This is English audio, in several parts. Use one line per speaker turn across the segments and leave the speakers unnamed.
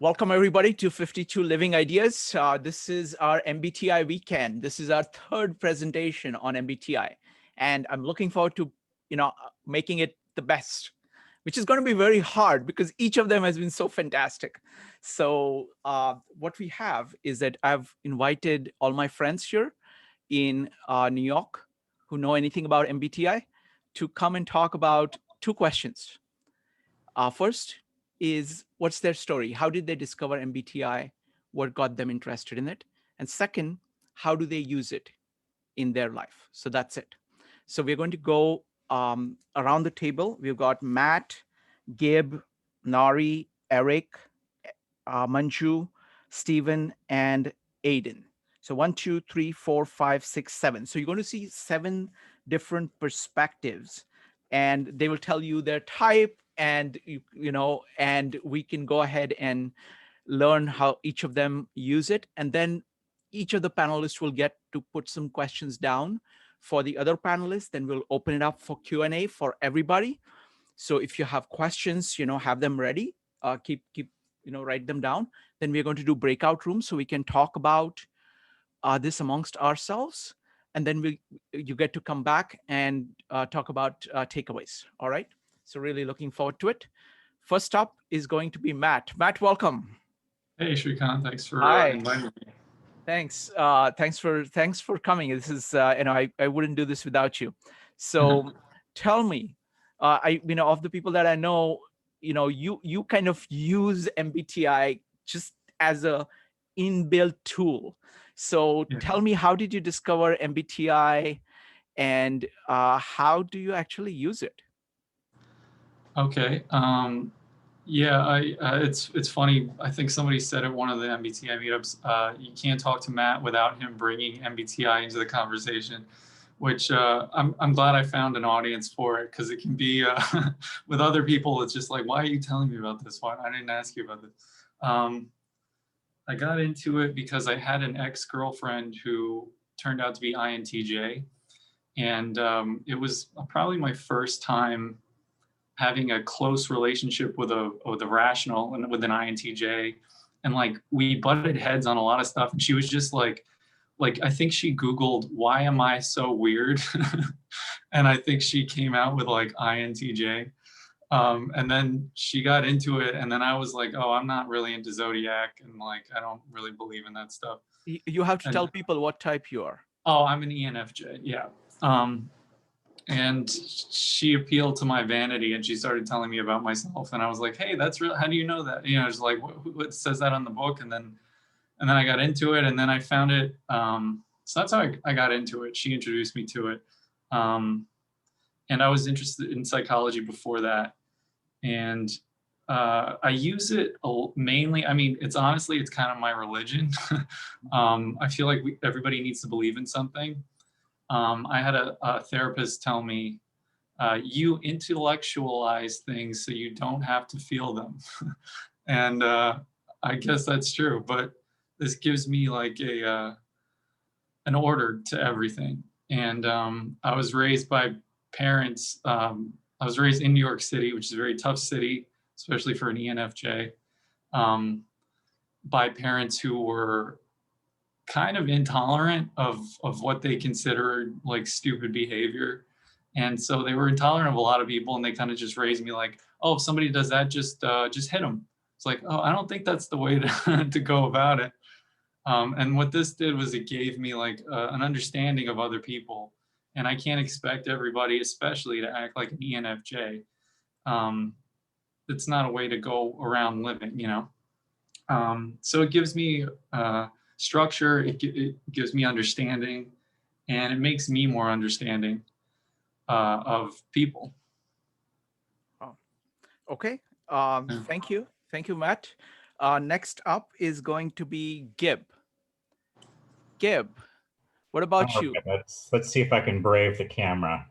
Welcome everybody to 52 Living Ideas. This is our MBTI Weekend. This is our third presentation on MBTI, and I'm looking forward to, making it the best, which is going to be very hard because each of them has been so fantastic. So what we have is that I've invited all my friends here in New York who know anything about MBTI to come and talk about two questions. First is, what's their story? How did they discover MBTI? What got them interested in it? And second, how do they use it in their life? So that's it. So we're going to go around the table. We've got Matt, Gib, Nari, Eric, Manju, Stephen, and Aiden. So 1, 2, 3, 4, 5, 6, 7. So you're going to see 7 different perspectives, and they will tell you their type, and and we can go ahead and learn how each of them use it. And then each of the panelists will get to put some questions down for the other panelists. Then we'll open it up for Q&A for everybody. So if you have questions, have them ready. Keep write them down. Then we're going to do breakout rooms so we can talk about this amongst ourselves. And then you get to come back and talk about takeaways. All right. So really looking forward to it. First up is going to be Matt. Matt, welcome.
Hey, Shrikant. Thanks for inviting me.
Thanks. Thanks for coming. This is I wouldn't do this without you. So tell me, of the people that I know, you kind of use MBTI just as a inbuilt tool. So tell me, how did you discover MBTI, and how do you actually use it?
Okay. It's funny. I think somebody said at one of the MBTI meetups, you can't talk to Matt without him bringing MBTI into the conversation, which I'm glad I found an audience for it, because it can be with other people. It's just like, why are you telling me about this? Why I didn't ask you about this. I got into it because I had an ex-girlfriend who turned out to be INTJ, and it was probably my first time having a close relationship with a rational and with an INTJ, and like we butted heads on a lot of stuff. And she was just like I think she Googled, why am I so weird? And I think she came out with like INTJ. And then she got into it, and then I was like, oh, I'm not really into Zodiac, and like I don't really believe in that stuff.
You have to tell people what type you are.
Oh, I'm an ENFJ. Yeah. And she appealed to my vanity, and she started telling me about myself, and I was like, hey, that's real. How do you know that? It's like, what says that on the book? And then I got into it, and then I found it. So that's how I got into it. She introduced me to it. And I was interested in psychology before that. And I use it mainly. I mean, it's kind of my religion. I feel like everybody needs to believe in something. I had a therapist tell me, you intellectualize things so you don't have to feel them. And I guess that's true, but this gives me like an order to everything. And I was raised by parents. I was raised in New York City, which is a very tough city, especially for an ENFJ, by parents who were kind of intolerant of what they considered like stupid behavior. And so they were intolerant of a lot of people, and they kind of just raised me like, oh, if somebody does that, just hit them. It's like, oh, I don't think that's the way to go about it. And what this did was it gave me like an understanding of other people. And I can't expect everybody, especially, to act like an ENFJ. It's not a way to go around living, So it gives me structure, it gives me understanding, and it makes me more understanding of people.
Oh, okay. Thank you. Thank you, Matt. Next up is going to be Gib. Gib, what about you?
Let's see if I can brave the camera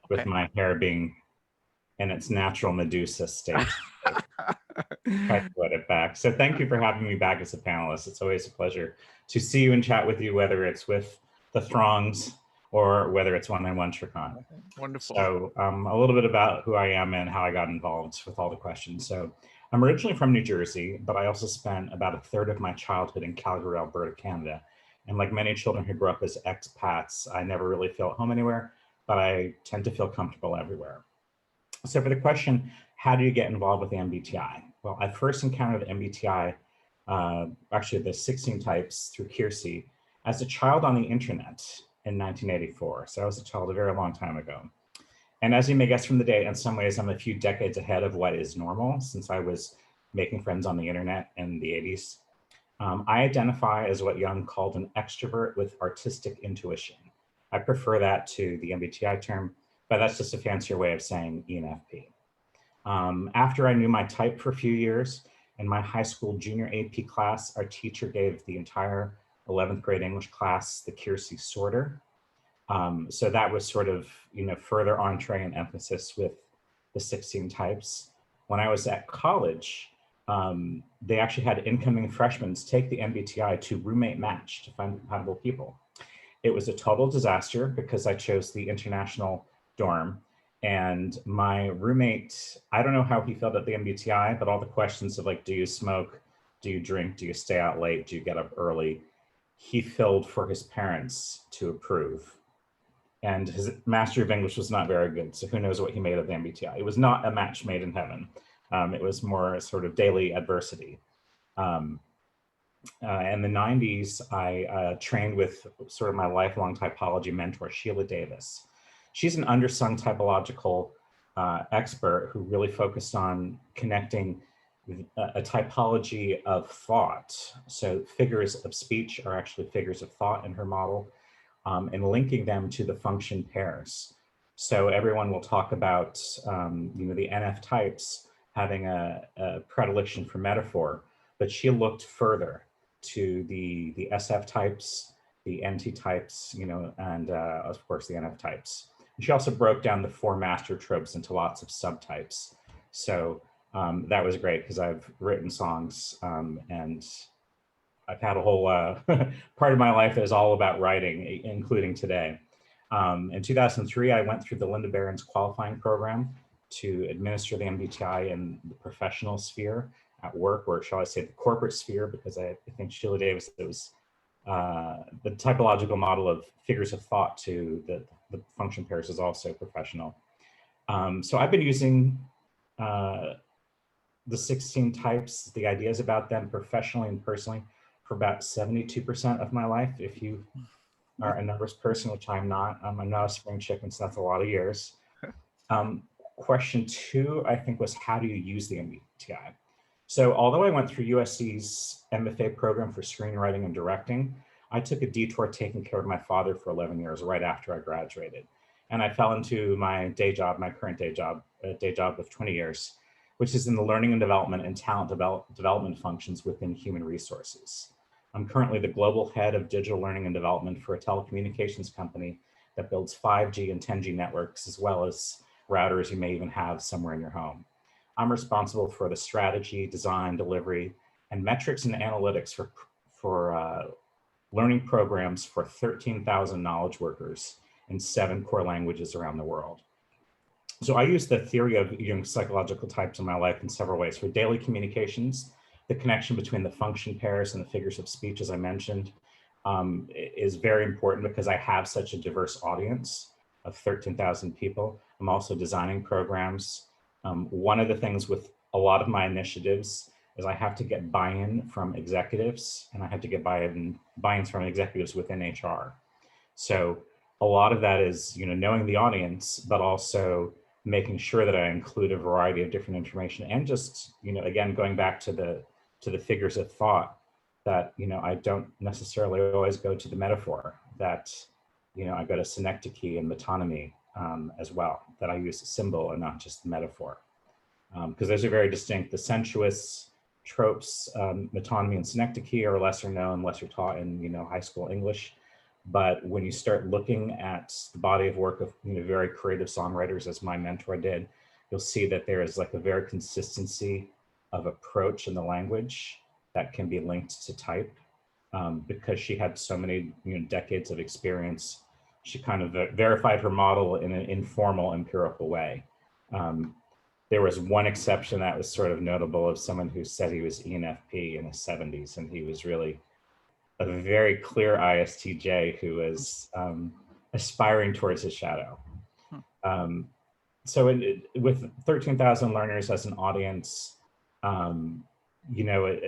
with my hair being in its natural Medusa state. Try to let it back. So thank you for having me back as a panelist. It's always a pleasure to see you and chat with you, whether it's with the throngs or whether it's one-on-one, Shrikant.
Wonderful.
So a little bit about who I am and how I got involved with all the questions. So I'm originally from New Jersey, but I also spent about a third of my childhood in Calgary, Alberta, Canada. And like many children who grew up as expats, I never really feel at home anywhere, but I tend to feel comfortable everywhere. So for the question, how do you get involved with the MBTI? Well, I first encountered the MBTI, actually the 16 types through Kiersey, as a child on the internet in 1984. So I was a child a very long time ago. And as you may guess from the date, in some ways, I'm a few decades ahead of what is normal since I was making friends on the internet in the 80s. I identify as what Jung called an extrovert with artistic intuition. I prefer that to the MBTI term, but that's just a fancier way of saying ENFP. After I knew my type for a few years, in my high school junior AP class, our teacher gave the entire 11th grade English class the Kiersey sorter. So that was sort of, further entree and emphasis with the 16 types. When I was at college, they actually had incoming freshmen take the MBTI to roommate match to find compatible people. It was a total disaster because I chose the international dorm, and my roommate, I don't know how he felt at the MBTI, but all the questions of like, do you smoke? Do you drink? Do you stay out late? Do you get up early? He filled for his parents to approve. And his mastery of English was not very good. So who knows what he made of the MBTI. It was not a match made in heaven. It was more sort of daily adversity. In the 90s, I trained with sort of my lifelong typology mentor, Sheila Davis. She's an undersung typological expert who really focused on connecting a typology of thought. So figures of speech are actually figures of thought in her model, and linking them to the function pairs. So everyone will talk about the NF types having a predilection for metaphor, but she looked further to the SF types, the NT types, and of course the NF types. And she also broke down the 4 master tropes into lots of subtypes. So that was great because I've written songs and I've had a whole part of my life that is all about writing, including today. In 2003, I went through the Linda Barron's qualifying program to administer the MBTI in the professional sphere at work, or shall I say the corporate sphere, because I think Sheila Davis, it was the typological model of figures of thought to the function pairs is also professional. So I've been using the 16 types, the ideas about them professionally and personally for about 72% of my life. If you are a numbers person, which I'm not a spring chicken, so that's a lot of years. Question 2, I think, was how do you use the MBTI? So although I went through USC's MFA program for screenwriting and directing, I took a detour taking care of my father for 11 years right after I graduated. And I fell into my day job, my current day job of 20 years, which is in the learning and development and talent development functions within human resources. I'm currently the global head of digital learning and development for a telecommunications company that builds 5G and 10G networks, as well as routers you may even have somewhere in your home. I'm responsible for the strategy, design, delivery, and metrics and analytics for learning programs for 13,000 knowledge workers in 7 core languages around the world. So I use the theory of Jung's psychological types in my life in several ways. For daily communications, the connection between the function pairs and the figures of speech, as I mentioned, is very important because I have such a diverse audience of 13,000 people. I'm also designing programs. One of the things with a lot of my initiatives is I have to get buy-in from executives, and I have to get buy-ins from executives within HR. So a lot of that is, knowing the audience, but also making sure that I include a variety of different information, and just, again, going back to the figures of thought, that, I don't necessarily always go to the metaphor, that, I go to synecdoche and metonymy as well, that I use a symbol and not just the metaphor. Because those are very distinct. The sensuous tropes, metonymy and synecdoche, are lesser known, lesser taught in, high school English. But when you start looking at the body of work of very creative songwriters, as my mentor did, you'll see that there is like a very consistency of approach in the language that can be linked to type, because she had so many decades of experience. She kind of verified her model in an informal, empirical way. There was one exception that was sort of notable of someone who said he was ENFP in his 70s, and he was really a very clear ISTJ who was aspiring towards his shadow. So with 13,000 learners as an audience, you know,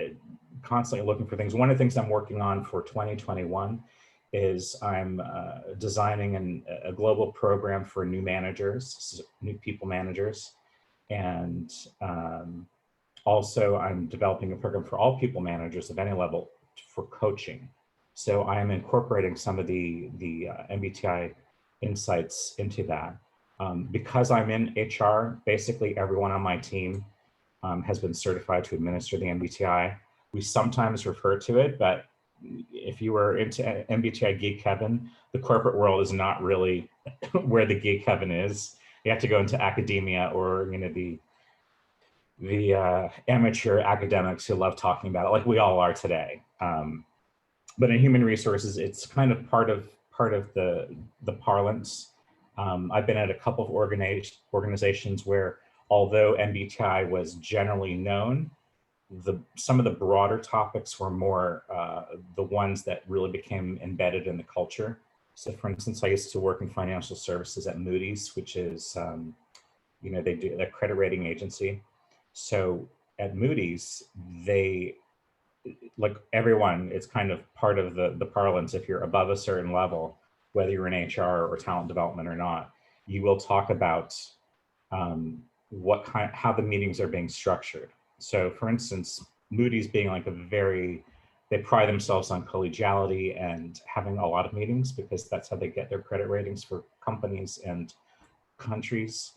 constantly looking for things. One of the things I'm working on for 2021 is I'm designing a global program for new managers, new people managers. And also I'm developing a program for all people managers of any level for coaching. So I am incorporating some of the MBTI insights into that. Because I'm in HR, basically everyone on my team has been certified to administer the MBTI. We sometimes refer to it, but if you were into MBTI geek heaven, the corporate world is not really where the geek heaven is. You have to go into academia or, you know, the amateur academics who love talking about it, like we all are today. But in human resources, it's kind of part of the parlance. I've been at a couple of organizations where, although MBTI was generally known, some of the broader topics were more the ones that really became embedded in the culture. So for instance, I used to work in financial services at Moody's, which is, you know, they do a credit rating agency. So at Moody's, they, like everyone, it's kind of part of the parlance. If you're above a certain level, whether you're in HR or talent development or not, you will talk about how the meetings are being structured. So for instance, Moody's being like they pride themselves on collegiality and having a lot of meetings because that's how they get their credit ratings for companies and countries.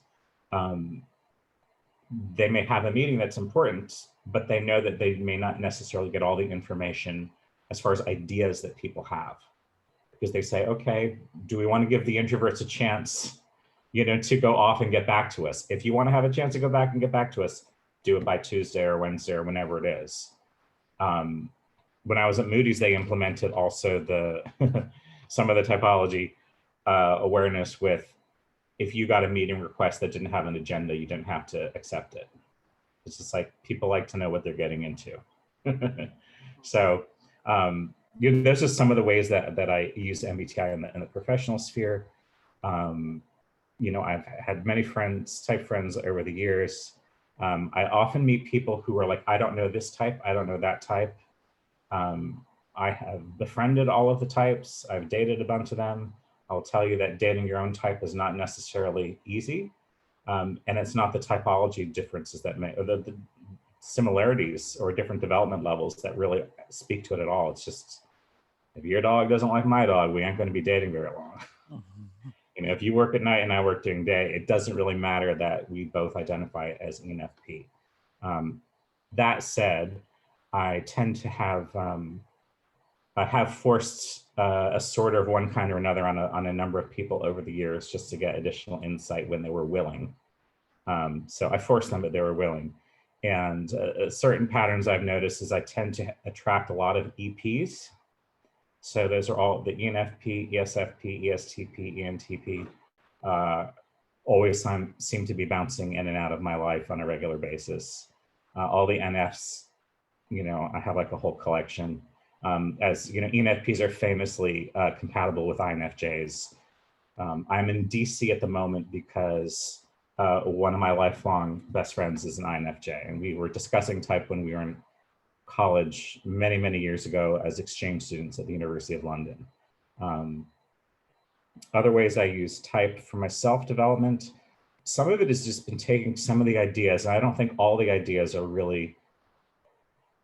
They may have a meeting that's important, but they know that they may not necessarily get all the information as far as ideas that people have. Because they say, okay, do we want to give the introverts a chance, you know, to go off and get back to us? If you want to have a chance to go back and get back to us, do it by Tuesday or Wednesday or whenever it is. When I was at Moody's, they implemented also some of the typology awareness with, if you got a meeting request that didn't have an agenda, you didn't have to accept it. It's just like, people like to know what they're getting into. So, you know, those are some of the ways that I use MBTI in the professional sphere. You know, I've had many type friends over the years. I often meet people who are like, I don't know this type, I don't know that type. I have befriended all of the types. I've dated a bunch of them. I'll tell you that dating your own type is not necessarily easy. And it's not the typology differences that or the similarities or different development levels that really speak to it at all. It's just, if your dog doesn't like my dog, we aren't going to be dating very long. You know, if you work at night and I work during day, it doesn't really matter that we both identify as ENFP. That said, I tend to have forced a sort of one kind or another on a number of people over the years just to get additional insight when they were willing. So I forced them, but they were willing. And certain patterns I've noticed is I tend to attract a lot of EPs. So those are all the ENFP, ESFP, ESTP, ENTP, always seem to be bouncing in and out of my life on a regular basis. All the NFs, you know, I have like a whole collection. As you know, ENFPs are famously compatible with INFJs. I'm in DC at the moment because one of my lifelong best friends is an INFJ, and we were discussing type when we were in college many, many years ago as exchange students at the University of London. Other ways I use type for my self-development, some of it has just been taking some of the ideas, and I don't think all the ideas are really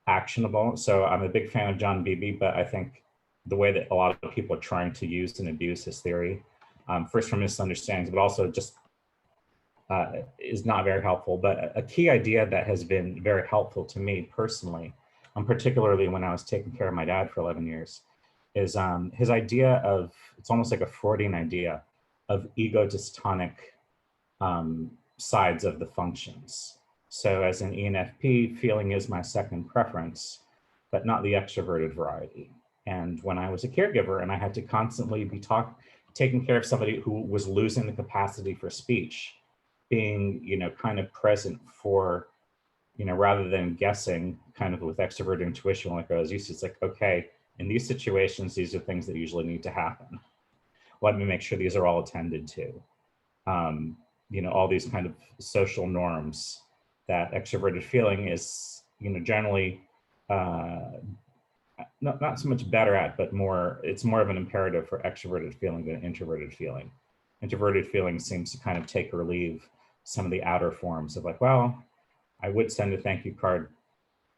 actionable. So I'm a big fan of John Beebe, but I think the way that a lot of people are trying to use and abuse his theory, first from misunderstandings, but also just is not very helpful. But a key idea that has been very helpful to me personally, particularly when I was taking care of my dad for 11 years, is his idea of, it's almost like a Freudian idea of ego-dystonic sides of the functions. So as an ENFP, feeling is my second preference, but not the extroverted variety. And when I was a caregiver and I had to constantly be taking care of somebody who was losing the capacity for speech, being, you know, kind of present for, you know, rather than guessing, kind of with extroverted intuition, like I was used to, it's like, okay, in these situations, these are things that usually need to happen. Let me make sure these are all attended to. You know, all these kind of social norms that extroverted feeling is, you know, generally not so much better at, but more, it's more of an imperative for extroverted feeling than introverted feeling. Introverted feeling seems to kind of take or leave some of the outer forms of like, well, I would send a thank you card.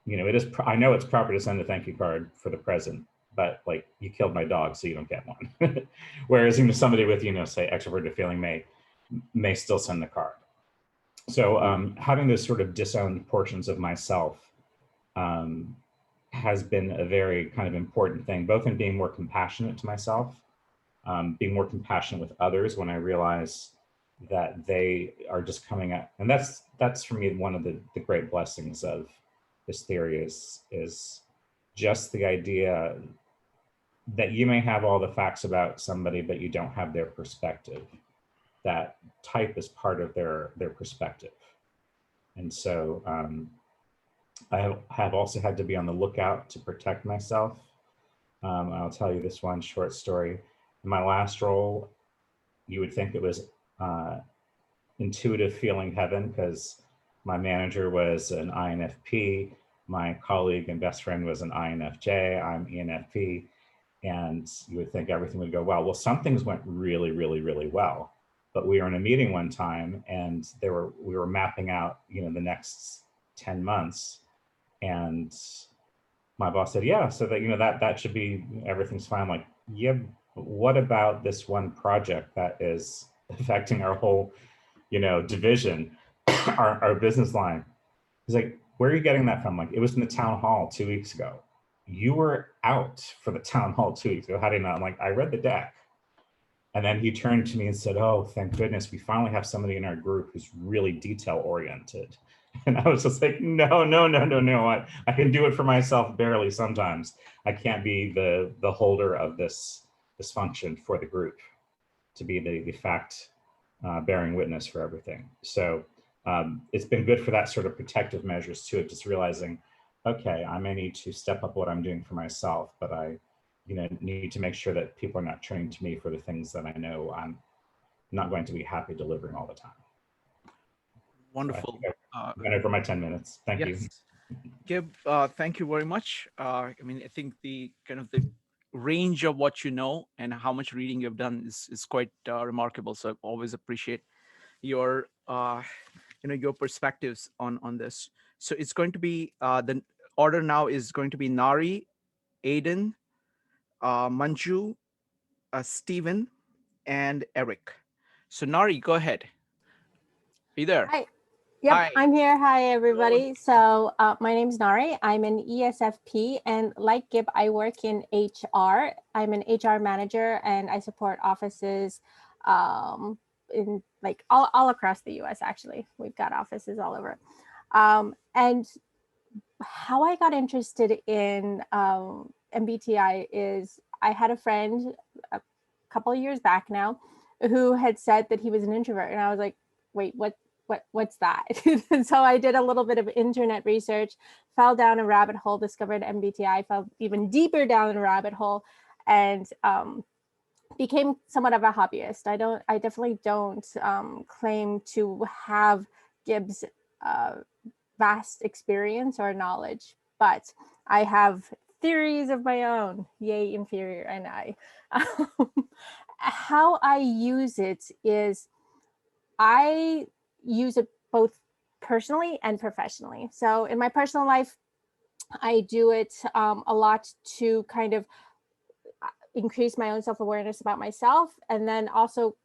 You know, it is, I know it's proper to send a thank you card for the present, but like, you killed my dog, so you don't get one. Whereas, you know, somebody with, you know, say extroverted feeling may still send the card. So having those sort of disowned portions of myself has been a very kind of important thing, both in being more compassionate to myself, being more compassionate with others when I realize that they are just coming at, and that's for me one of the great blessings of this theory is just the idea that you may have all the facts about somebody, but you don't have their perspective. That type is part of their perspective. And so I have also had to be on the lookout to protect myself. I'll tell you this one short story. In my last role, you would think it was intuitive feeling heaven because my manager was an INFP, my colleague and best friend was an INFJ, I'm ENFP, and you would think everything would go well. Well, some things went really, really, really well. But we were in a meeting one time and we were mapping out, you know, the next 10 months. And my boss said, yeah, so that, you know, that should be, everything's fine. I'm like, yeah, what about this one project that is affecting our whole, you know, division, our business line? He's like, where are you getting that from? Like, it was in the town hall 2 weeks ago. You were out for the town hall 2 weeks ago. How do you know? I'm like, I read the deck. And then he turned to me and said, oh, thank goodness, we finally have somebody in our group who's really detail oriented. And I was just like, no, I can do it for myself barely sometimes. I can't be the holder of this function for the group, to be the fact bearing witness for everything. So it's been good for that sort of protective measures too, of just realizing, okay, I may need to step up what I'm doing for myself, but I, you know, need to make sure that people are not turning to me for the things that I know I'm not going to be happy delivering all the time.
Wonderful.
So I went over my 10 minutes. Thank you.
Gib, thank you very much. I mean, I think the kind of the range of what you know and how much reading you've done is quite remarkable. So I always appreciate your, you know, your perspectives on this. So it's going to be, the order now is going to be Nari, Aiden, Manju, Stephen, and Eric. So Nari, go ahead. Be there.
Hi. Yep,
Hi.
I'm here. Hi, everybody. So my name's Nari. I'm an ESFP, and like Gib, I work in HR. I'm an HR manager, and I support offices in like all across the US, actually. We've got offices all over. And how I got interested in MBTI is I had a friend a couple of years back now who had said that he was an introvert. And I was like, wait, what's that? And so I did a little bit of internet research, fell down a rabbit hole, discovered MBTI, fell even deeper down the rabbit hole, and became somewhat of a hobbyist. I definitely don't claim to have Gib's vast experience or knowledge, but I have theories of my own. Yay, inferior and I. How I use it is I use it both personally and professionally. So in my personal life, I do it a lot to kind of increase my own self-awareness about myself, and then also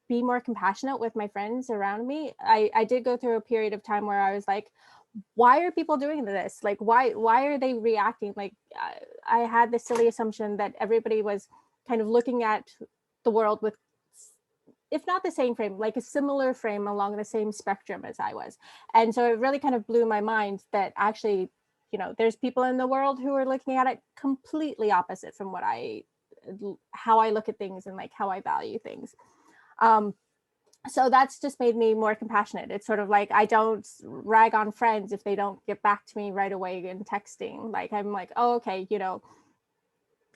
be more compassionate with my friends around me. I did go through a period of time where I was like, why are people doing this? Like, why are they reacting? Like, I had this silly assumption that everybody was kind of looking at the world with, if not the same frame, like a similar frame along the same spectrum as I was. And so it really kind of blew my mind that actually, you know, there's people in the world who are looking at it completely opposite from how I look at things and like how I value things. So that's just made me more compassionate. It's sort of like, I don't rag on friends if they don't get back to me right away in texting. Like, I'm like, oh, okay, you know,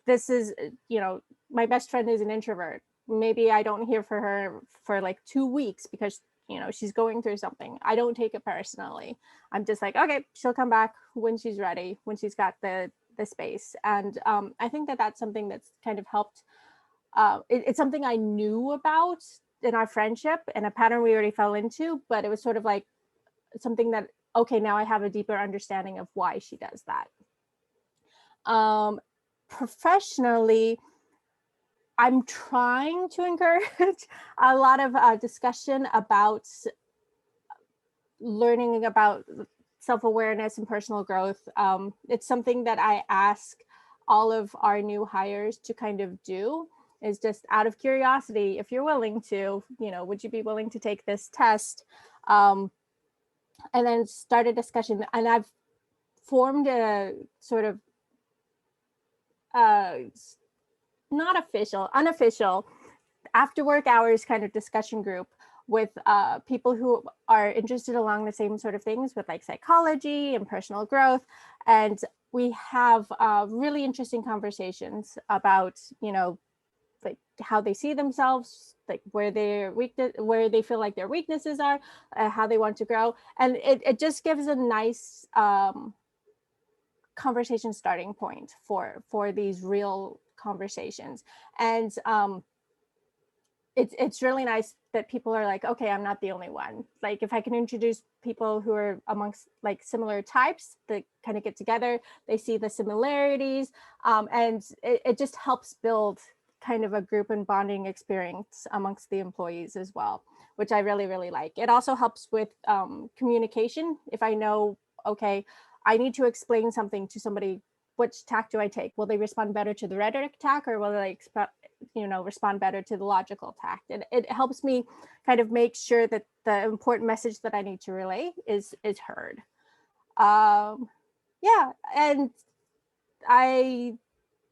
this is, you know, my best friend is an introvert. Maybe I don't hear from her for like 2 weeks because, you know, she's going through something. I don't take it personally. I'm just like, okay, she'll come back when she's ready, when she's got the space. And I think that that's something that's kind of helped. It's something I knew about in our friendship and a pattern we already fell into, but it was sort of like something that, okay, now I have a deeper understanding of why she does that. Professionally, I'm trying to encourage a lot of discussion about learning about self-awareness and personal growth. It's something that I ask all of our new hires to kind of do, is just out of curiosity, if you're willing to, you know, would you be willing to take this test? And then start a discussion. And I've formed a sort of not official, unofficial, after work hours kind of discussion group with people who are interested along the same sort of things with like psychology and personal growth. And we have really interesting conversations about, you know, like how they see themselves, like where their weakness, where they feel like their weaknesses are, how they want to grow. And it just gives a nice conversation starting point for these real conversations. And it's really nice that people are like, okay, I'm not the only one. Like if I can introduce people who are amongst like similar types that kind of get together, they see the similarities, and it just helps build kind of a group and bonding experience amongst the employees as well, which I really, really like. It also helps with communication. If I know, okay, I need to explain something to somebody, which tack do I take? Will they respond better to the rhetoric tack, or will they respond better to the logical tack? And it helps me kind of make sure that the important message that I need to relay is heard. Yeah, and I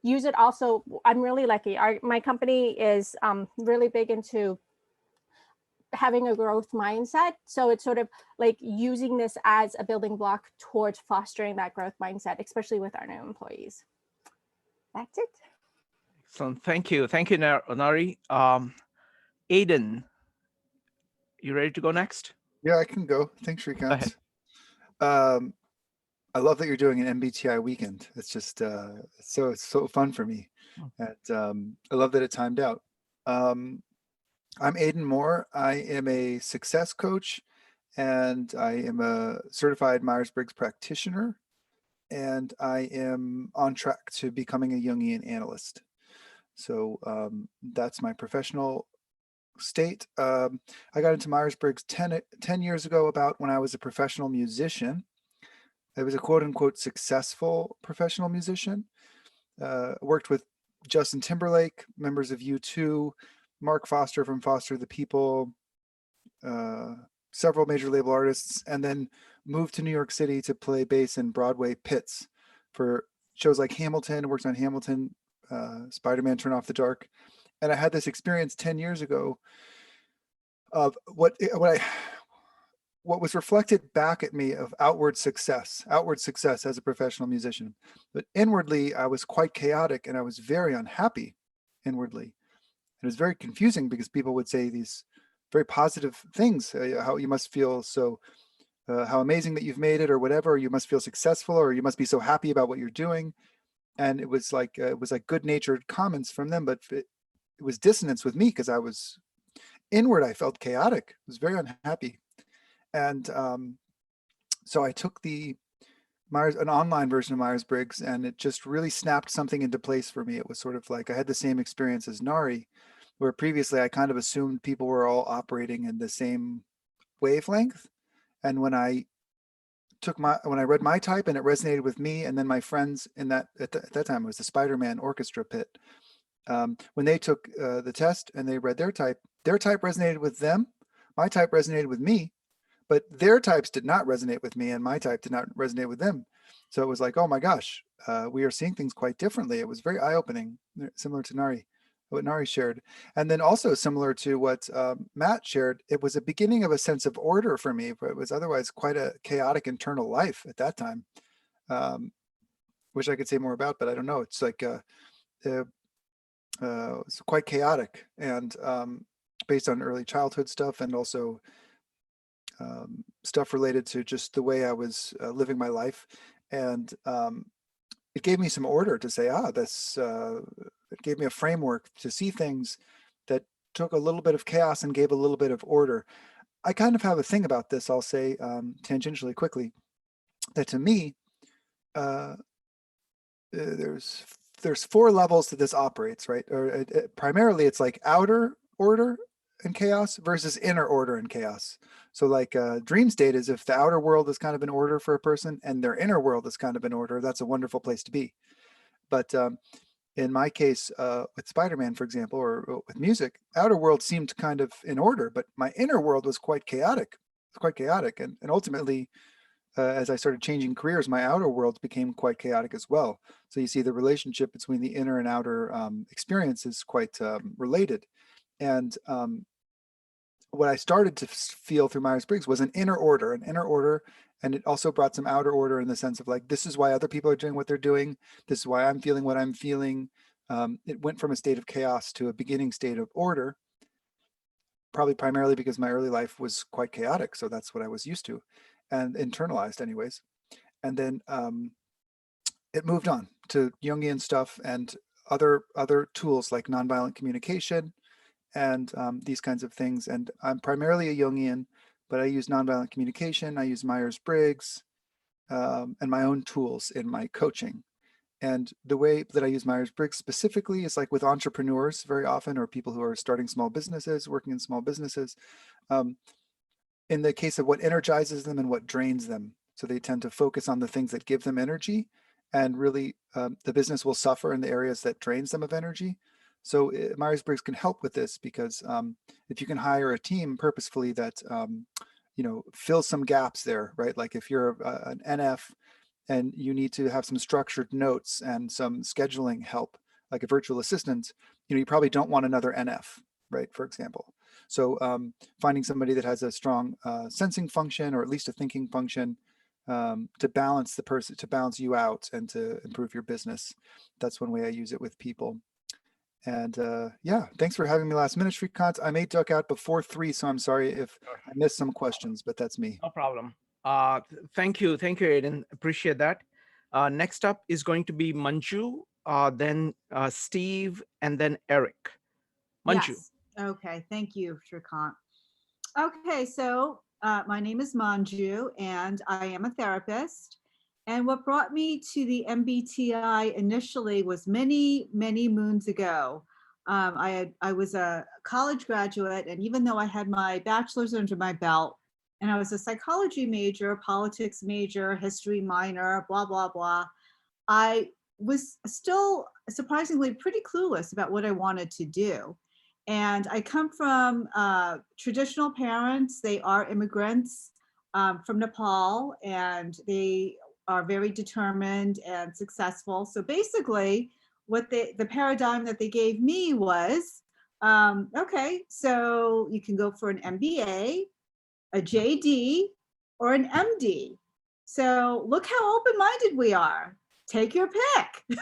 use it also. I'm really lucky. My company is really big into having a growth mindset. So it's sort of like using this as a building block towards fostering that growth mindset, especially with our new employees. That's it.
Excellent. Thank you. Thank you, Nari. Aiden, you ready to go next?
Yeah, I can go. Thanks, Shrikant. I love that you're doing an MBTI weekend. It's just it's so fun for me. And I love that it timed out. I'm Aiden Moore. I am a success coach, and I am a certified Myers-Briggs practitioner, and I am on track to becoming a Jungian analyst. So that's my professional state. I got into Myers-Briggs 10 years ago, about when I was a professional musician. I was a quote unquote successful professional musician. Worked with Justin Timberlake, members of U2, Mark Foster from Foster the People, several major label artists, and then moved to New York City to play bass in Broadway pits for shows like Hamilton. Worked on Hamilton, Spider-Man Turn Off the Dark. And I had this experience 10 years ago of what was reflected back at me of outward success as a professional musician. But inwardly, I was quite chaotic, and I was very unhappy inwardly. It was very confusing because people would say these very positive things, how you must feel so, how amazing that you've made it, or whatever, or you must feel successful, or you must be so happy about what you're doing. And it was like good-natured comments from them, but it was dissonance with me because I was inward. I felt chaotic. I was very unhappy. And so I took an online version of Myers-Briggs, and it just really snapped something into place for me. It was sort of like I had the same experience as Nari, where previously I kind of assumed people were all operating in the same wavelength. And when I read my type and it resonated with me, and then my friends in that at that time it was the Spider-Man orchestra pit. When they took the test and they read their type resonated with them. My type resonated with me, but their types did not resonate with me, and my type did not resonate with them. So it was like, oh my gosh, we are seeing things quite differently. It was very eye-opening, similar to Nari. what Nari shared. And then also similar to what Matt shared, it was a beginning of a sense of order for me, but it was otherwise quite a chaotic internal life at that time. Which I could say more about, but I don't know. It's like it's quite chaotic, and based on early childhood stuff, and also stuff related to just the way I was living my life. And it gave me some order to say, this, it gave me a framework to see things that took a little bit of chaos and gave a little bit of order. I kind of have a thing about this, I'll say tangentially quickly, that to me, there's 4 levels that this operates, right? Or primarily it's like outer order and chaos versus inner order and chaos. So like dream state is if the outer world is kind of in order for a person and their inner world is kind of in order, that's a wonderful place to be. But in my case, with Spider-Man, for example, or with music, outer world seemed kind of in order, but my inner world was quite chaotic. And ultimately, as I started changing careers, my outer world became quite chaotic as well. So you see the relationship between the inner and outer experience is quite related. And what I started to feel through Myers-Briggs was an inner order, and it also brought some outer order in the sense of like, this is why other people are doing what they're doing. This is why I'm feeling what I'm feeling. It went from a state of chaos to a beginning state of order, probably primarily because my early life was quite chaotic. So that's what I was used to and internalized anyways. And then it moved on to Jungian stuff and other tools like nonviolent communication and these kinds of things. And I'm primarily a Jungian, but I use nonviolent communication. I use Myers-Briggs and my own tools in my coaching. And the way that I use Myers-Briggs specifically is like with entrepreneurs very often, or people who are starting small businesses, working in small businesses, in the case of what energizes them and what drains them. So they tend to focus on the things that give them energy, and really the business will suffer in the areas that drains them of energy. So Myers-Briggs can help with this because if you can hire a team purposefully that fills some gaps there, right? Like if you're an NF and you need to have some structured notes and some scheduling help, like a virtual assistant, you probably don't want another NF, right? For example. So finding somebody that has a strong sensing function, or at least a thinking function, to balance the person, to balance you out and to improve your business. That's one way I use it with people. And yeah, thanks for having me last minute, Shrikant. I may duck out before 3, so I'm sorry if I missed some questions, but that's me.
No problem. Thank you, Aiden. Appreciate that. Next up is going to be Manju, then Steve, and then Eric. Manju.
Yes. Okay, thank you, Shrikant. Okay, so my name is Manju, and I am a therapist. And what brought me to the MBTI initially was many, many moons ago. I was a college graduate, and even though I had my bachelor's under my belt, and I was a psychology major, politics major, history minor, blah, blah, blah, I was still surprisingly pretty clueless about what I wanted to do. And I come from traditional parents. They are immigrants from Nepal, and they are very determined and successful. So basically, what the paradigm that they gave me was, okay, so you can go for an MBA, a JD, or an MD. So look how open-minded we are. Take your pick.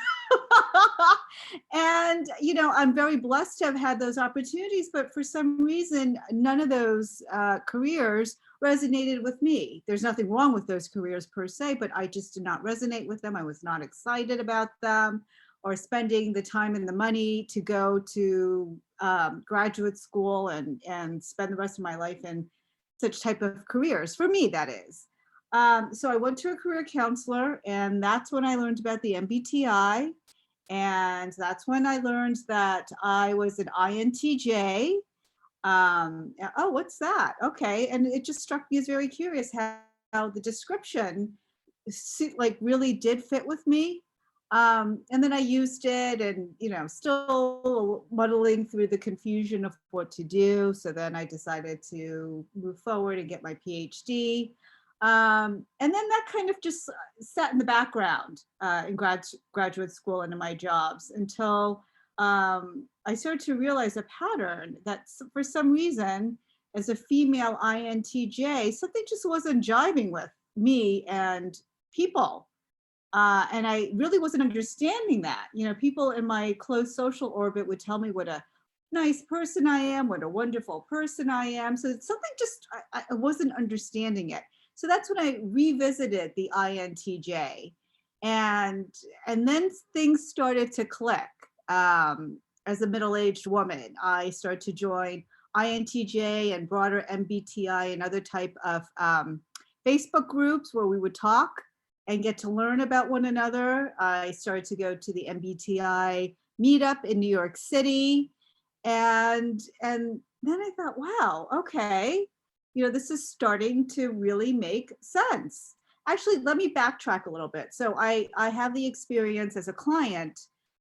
And, I'm very blessed to have had those opportunities, but for some reason, none of those careers resonated with me. There's nothing wrong with those careers per se, but I just did not resonate with them. I was not excited about them, or spending the time and the money to go to graduate school and spend the rest of my life in such type of careers, for me, that is. So I went to a career counselor, and that's when I learned about the MBTI. And that's when I learned that I was an INTJ. Oh, what's that? Okay. And it just struck me as very curious how the description really did fit with me. And then I used it, and, still muddling through the confusion of what to do. So then I decided to move forward and get my PhD. And then that kind of just sat in the background in graduate school and in my jobs until I started to realize a pattern that for some reason, as a female INTJ, something just wasn't jiving with me and people. And I really wasn't understanding that. You know, people in my close social orbit would tell me what a nice person I am, what a wonderful person I am. So it's something just, I wasn't understanding it. So that's when I revisited the INTJ. And then things started to click. As a middle-aged woman, I started to join INTJ and broader MBTI and other type of Facebook groups where we would talk and get to learn about one another. I started to go to the MBTI Meetup in New York City. And then I thought, wow, okay, you know, this is starting to really make sense. Actually, let me backtrack a little bit. So I have the experience as a client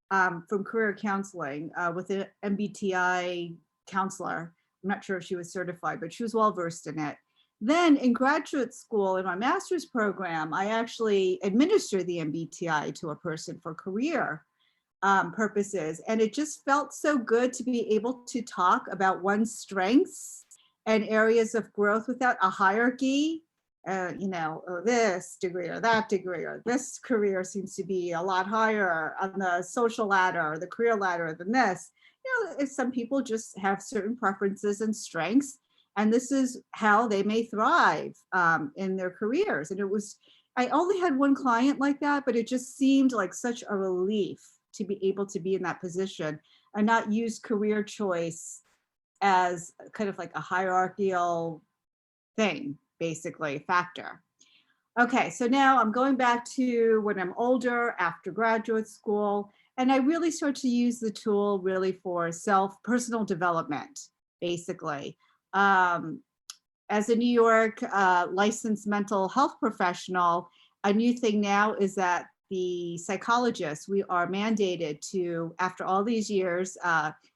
from career counseling with an MBTI counselor. I'm not sure if she was certified, but she was well versed in it. Then in graduate school, in my master's program, I actually administered the MBTI to a person for career purposes. And it just felt so good to be able to talk about one's strengths and areas of growth without a hierarchy. You know, this degree or that degree, or this career seems to be a lot higher on the social ladder or the career ladder than this. You know, if some people just have certain preferences and strengths, and this is how they may thrive in their careers. And it was, I only had one client like that, but it just seemed like such a relief to be able to be in that position and not use career choice as kind of like a hierarchical thing, basically, factor. Okay, so now I'm going back to when I'm older, after graduate school, and I really start to use the tool really for personal development, basically. As a New York licensed mental health professional, a new thing now is that the psychologists, we are mandated to, after all these years,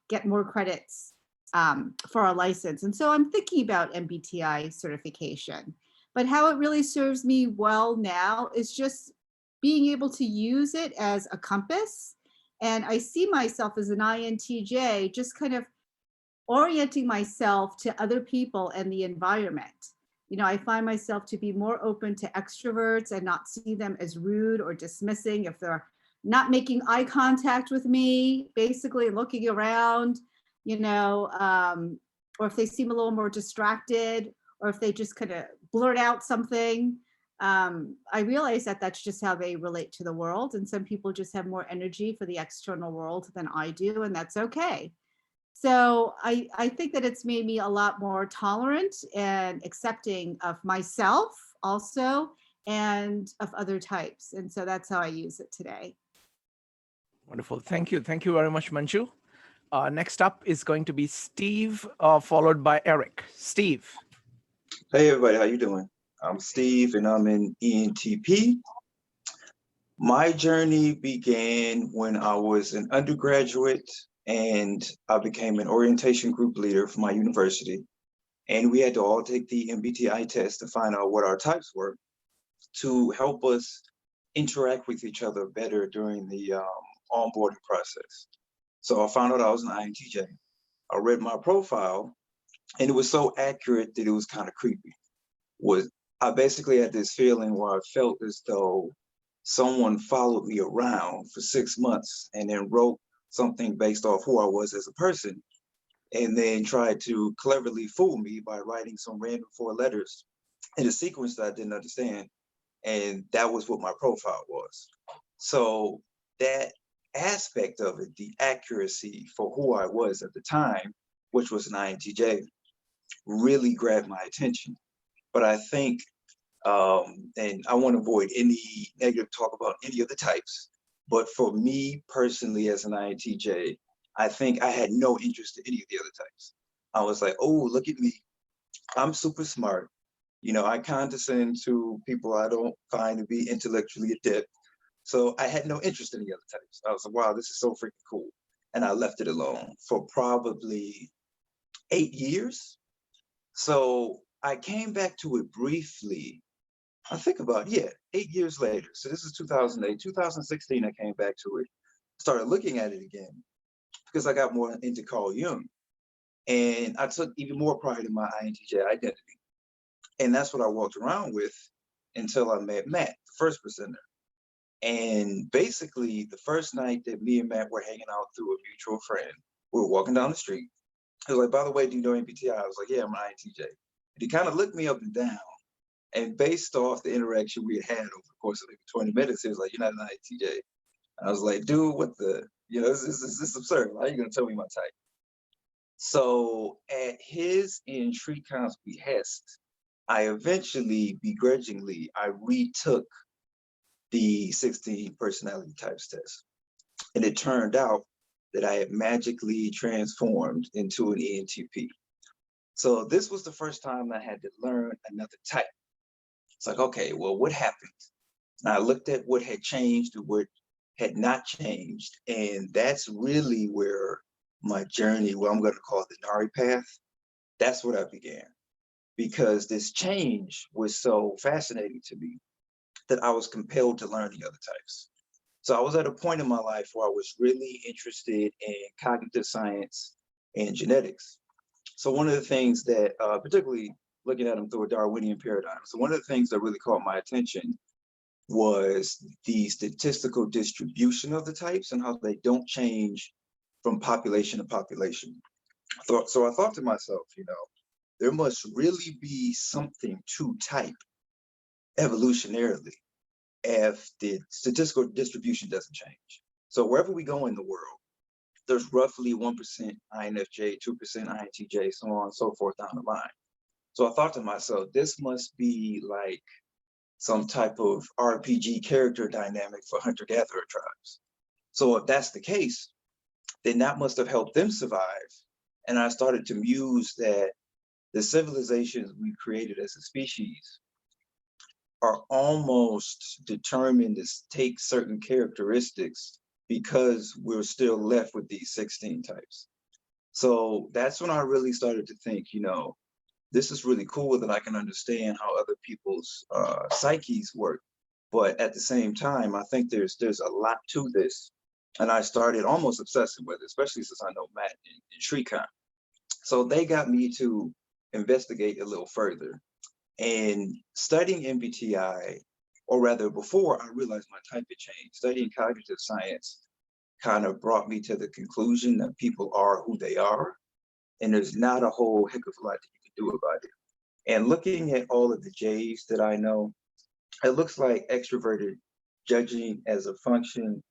get more credits for our license. And so I'm thinking about MBTI certification. But how it really serves me well now is just being able to use it as a compass. And I see myself as an INTJ, just kind of orienting myself to other people and the environment. You know, I find myself to be more open to extroverts and not see them as rude or dismissing if they're not making eye contact with me, basically looking around, you know, or if they seem a little more distracted, or if they just kind of blurt out something. I realize that that's just how they relate to the world. And some people just have more energy for the external world than I do, and that's okay. So I think that it's made me a lot more tolerant and accepting of myself also, and of other types. And so that's how I use it today.
Wonderful. Thank you. Thank you very much, Manju. Next up is going to be Steve, followed by Eric. Steve.
Hey, everybody. How you doing? I'm Steve, and I'm in ENTP. My journey began when I was an undergraduate, and I became an orientation group leader for my university. And we had to all take the MBTI test to find out what our types were to help us interact with each other better during the onboarding process. So I found out I was an INTJ. I read my profile, and it was so accurate that it was kind of creepy. I basically had this feeling where I felt as though someone followed me around for 6 months and then wrote something based off who I was as a person, and then tried to cleverly fool me by writing some random 4 letters in a sequence that I didn't understand. And that was what my profile was. So that aspect of it, the accuracy for who I was at the time, which was an INTJ, really grabbed my attention. But I think, and I want to avoid any negative talk about any of the types, but for me personally as an INTJ, I think I had no interest in any of the other types. I was like, oh, look at me. I'm super smart. You know, I condescend to people I don't find to be intellectually adept. So I had no interest in the other types. I was like, wow, this is so freaking cool. And I left it alone for probably 8 years. So I came back to it briefly. I think about, 8 years later. So this is 2008, 2016, I came back to it, started looking at it again. because I got more into Carl Jung. And I took even more pride in my INTJ identity. And that's what I walked around with until I met Matt, the first presenter. And basically, the first night that me and Matt were hanging out through a mutual friend, we were walking down the street. He was like, by the way, do you know MBTI? I was like, yeah, I'm an INTJ. And he kind of looked me up and down. And based off the interaction we had over the course of maybe 20 minutes, he was like, you're not an INTJ. And I was like, dude, what the, this is absurd. How are you going to tell me my type? So at his and Srikanth's behest, I eventually, begrudgingly, I retook the 16 personality types test. And it turned out that I had magically transformed into an ENTP. So this was the first time I had to learn another type. It's like, okay, well, what happened? And I looked at what had changed and what had not changed. And that's really where my journey, what I'm going to call the Nari path, that's what I began. Because this change was so fascinating to me that I was compelled to learn the other types. So I was at a point in my life where I was really interested in cognitive science and genetics. So one of the things that, particularly looking at them through a Darwinian paradigm, so one of the things that really caught my attention was the statistical distribution of the types and how they don't change from population to population. So I thought to myself, there must really be something to type evolutionarily if the statistical distribution doesn't change. So wherever we go in the world, there's roughly 1% INFJ, 2% INTJ, so on and so forth down the line. So I thought to myself, this must be like some type of RPG character dynamic for hunter-gatherer tribes. So if that's the case, then that must have helped them survive. And I started to muse that the civilizations we created as a species are almost determined to take certain characteristics because we're still left with these 16 types. So that's when I really started to think, this is really cool that I can understand how other people's psyches work. But at the same time, I think there's a lot to this. And I started almost obsessing with it, especially since I know Matt and Srikanth. So they got me to investigate a little further. And studying MBTI, or rather before I realized my type had changed, studying cognitive science kind of brought me to the conclusion that people are who they are. And there's not a whole heck of a lot that you can do about it. And looking at all of the J's that I know, it looks like extroverted judging as a function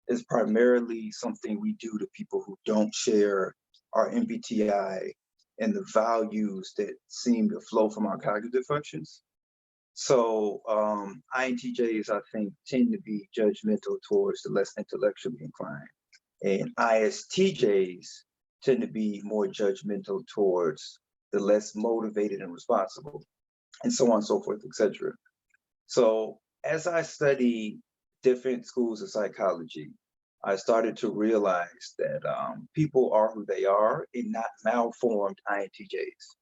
is primarily something we do to people who don't share our MBTI and the values that seem to flow from our cognitive functions. So INTJs, I think, tend to be judgmental towards the less intellectually inclined. And ISTJs tend to be more judgmental towards the less motivated and responsible, and so on and so forth, etc. So as I study different schools of psychology, I started to realize that people are who they are and not malformed INTJs.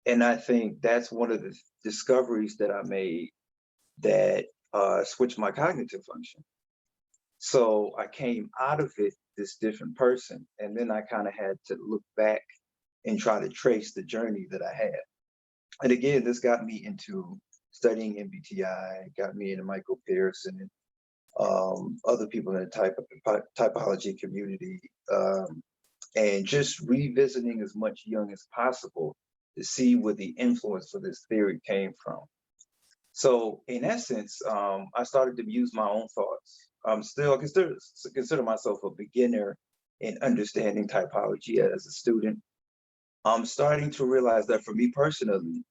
And I think that's one of the discoveries that I made that switched my cognitive function. So I came out of it this different person, and then I kind of had to look back and try to trace the journey that I had. And again, this got me into studying MBTI, got me into Michael Pearson and other people in the typology community, and just revisiting as much Jung as possible to see where the influence for this theory came from. So in essence, I started to use my own thoughts. I'm still consider myself a beginner in understanding typology as a student. I'm starting to realize that for me personally,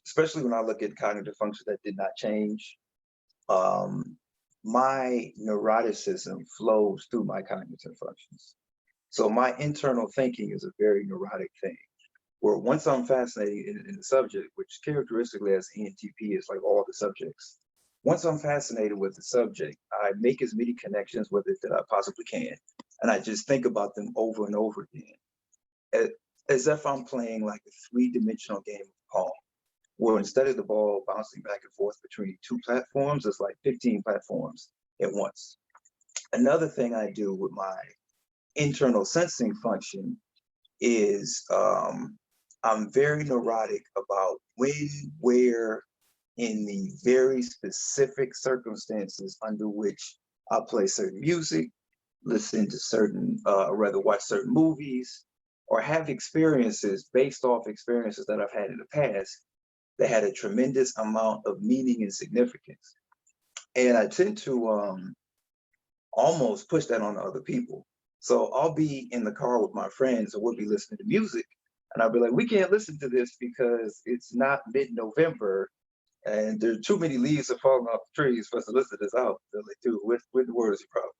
especially when I look at cognitive function that did not change, my neuroticism flows through my cognitive functions. So my internal thinking is a very neurotic thing, where once I'm fascinated in the subject, which characteristically as ENTP is like all the subjects, once I'm fascinated with the subject, I make as many connections with it that I possibly can. And I just think about them over and over again, as if I'm playing like a three-dimensional game of Pong, where instead of the ball bouncing back and forth between two platforms, it's like 15 platforms at once. Another thing I do with my internal sensing function is I'm very neurotic about when, where, in the very specific circumstances under which I play certain music, listen to certain, or rather watch certain movies, or have experiences based off experiences that I've had in the past that had a tremendous amount of meaning and significance. And I tend to almost push that on other people. So I'll be in the car with my friends and we'll be listening to music. And I'll be like, we can't listen to this because it's not mid-November and there are too many leaves are falling off the trees for us to listen to this out. They're like, dude, what the word is your problem?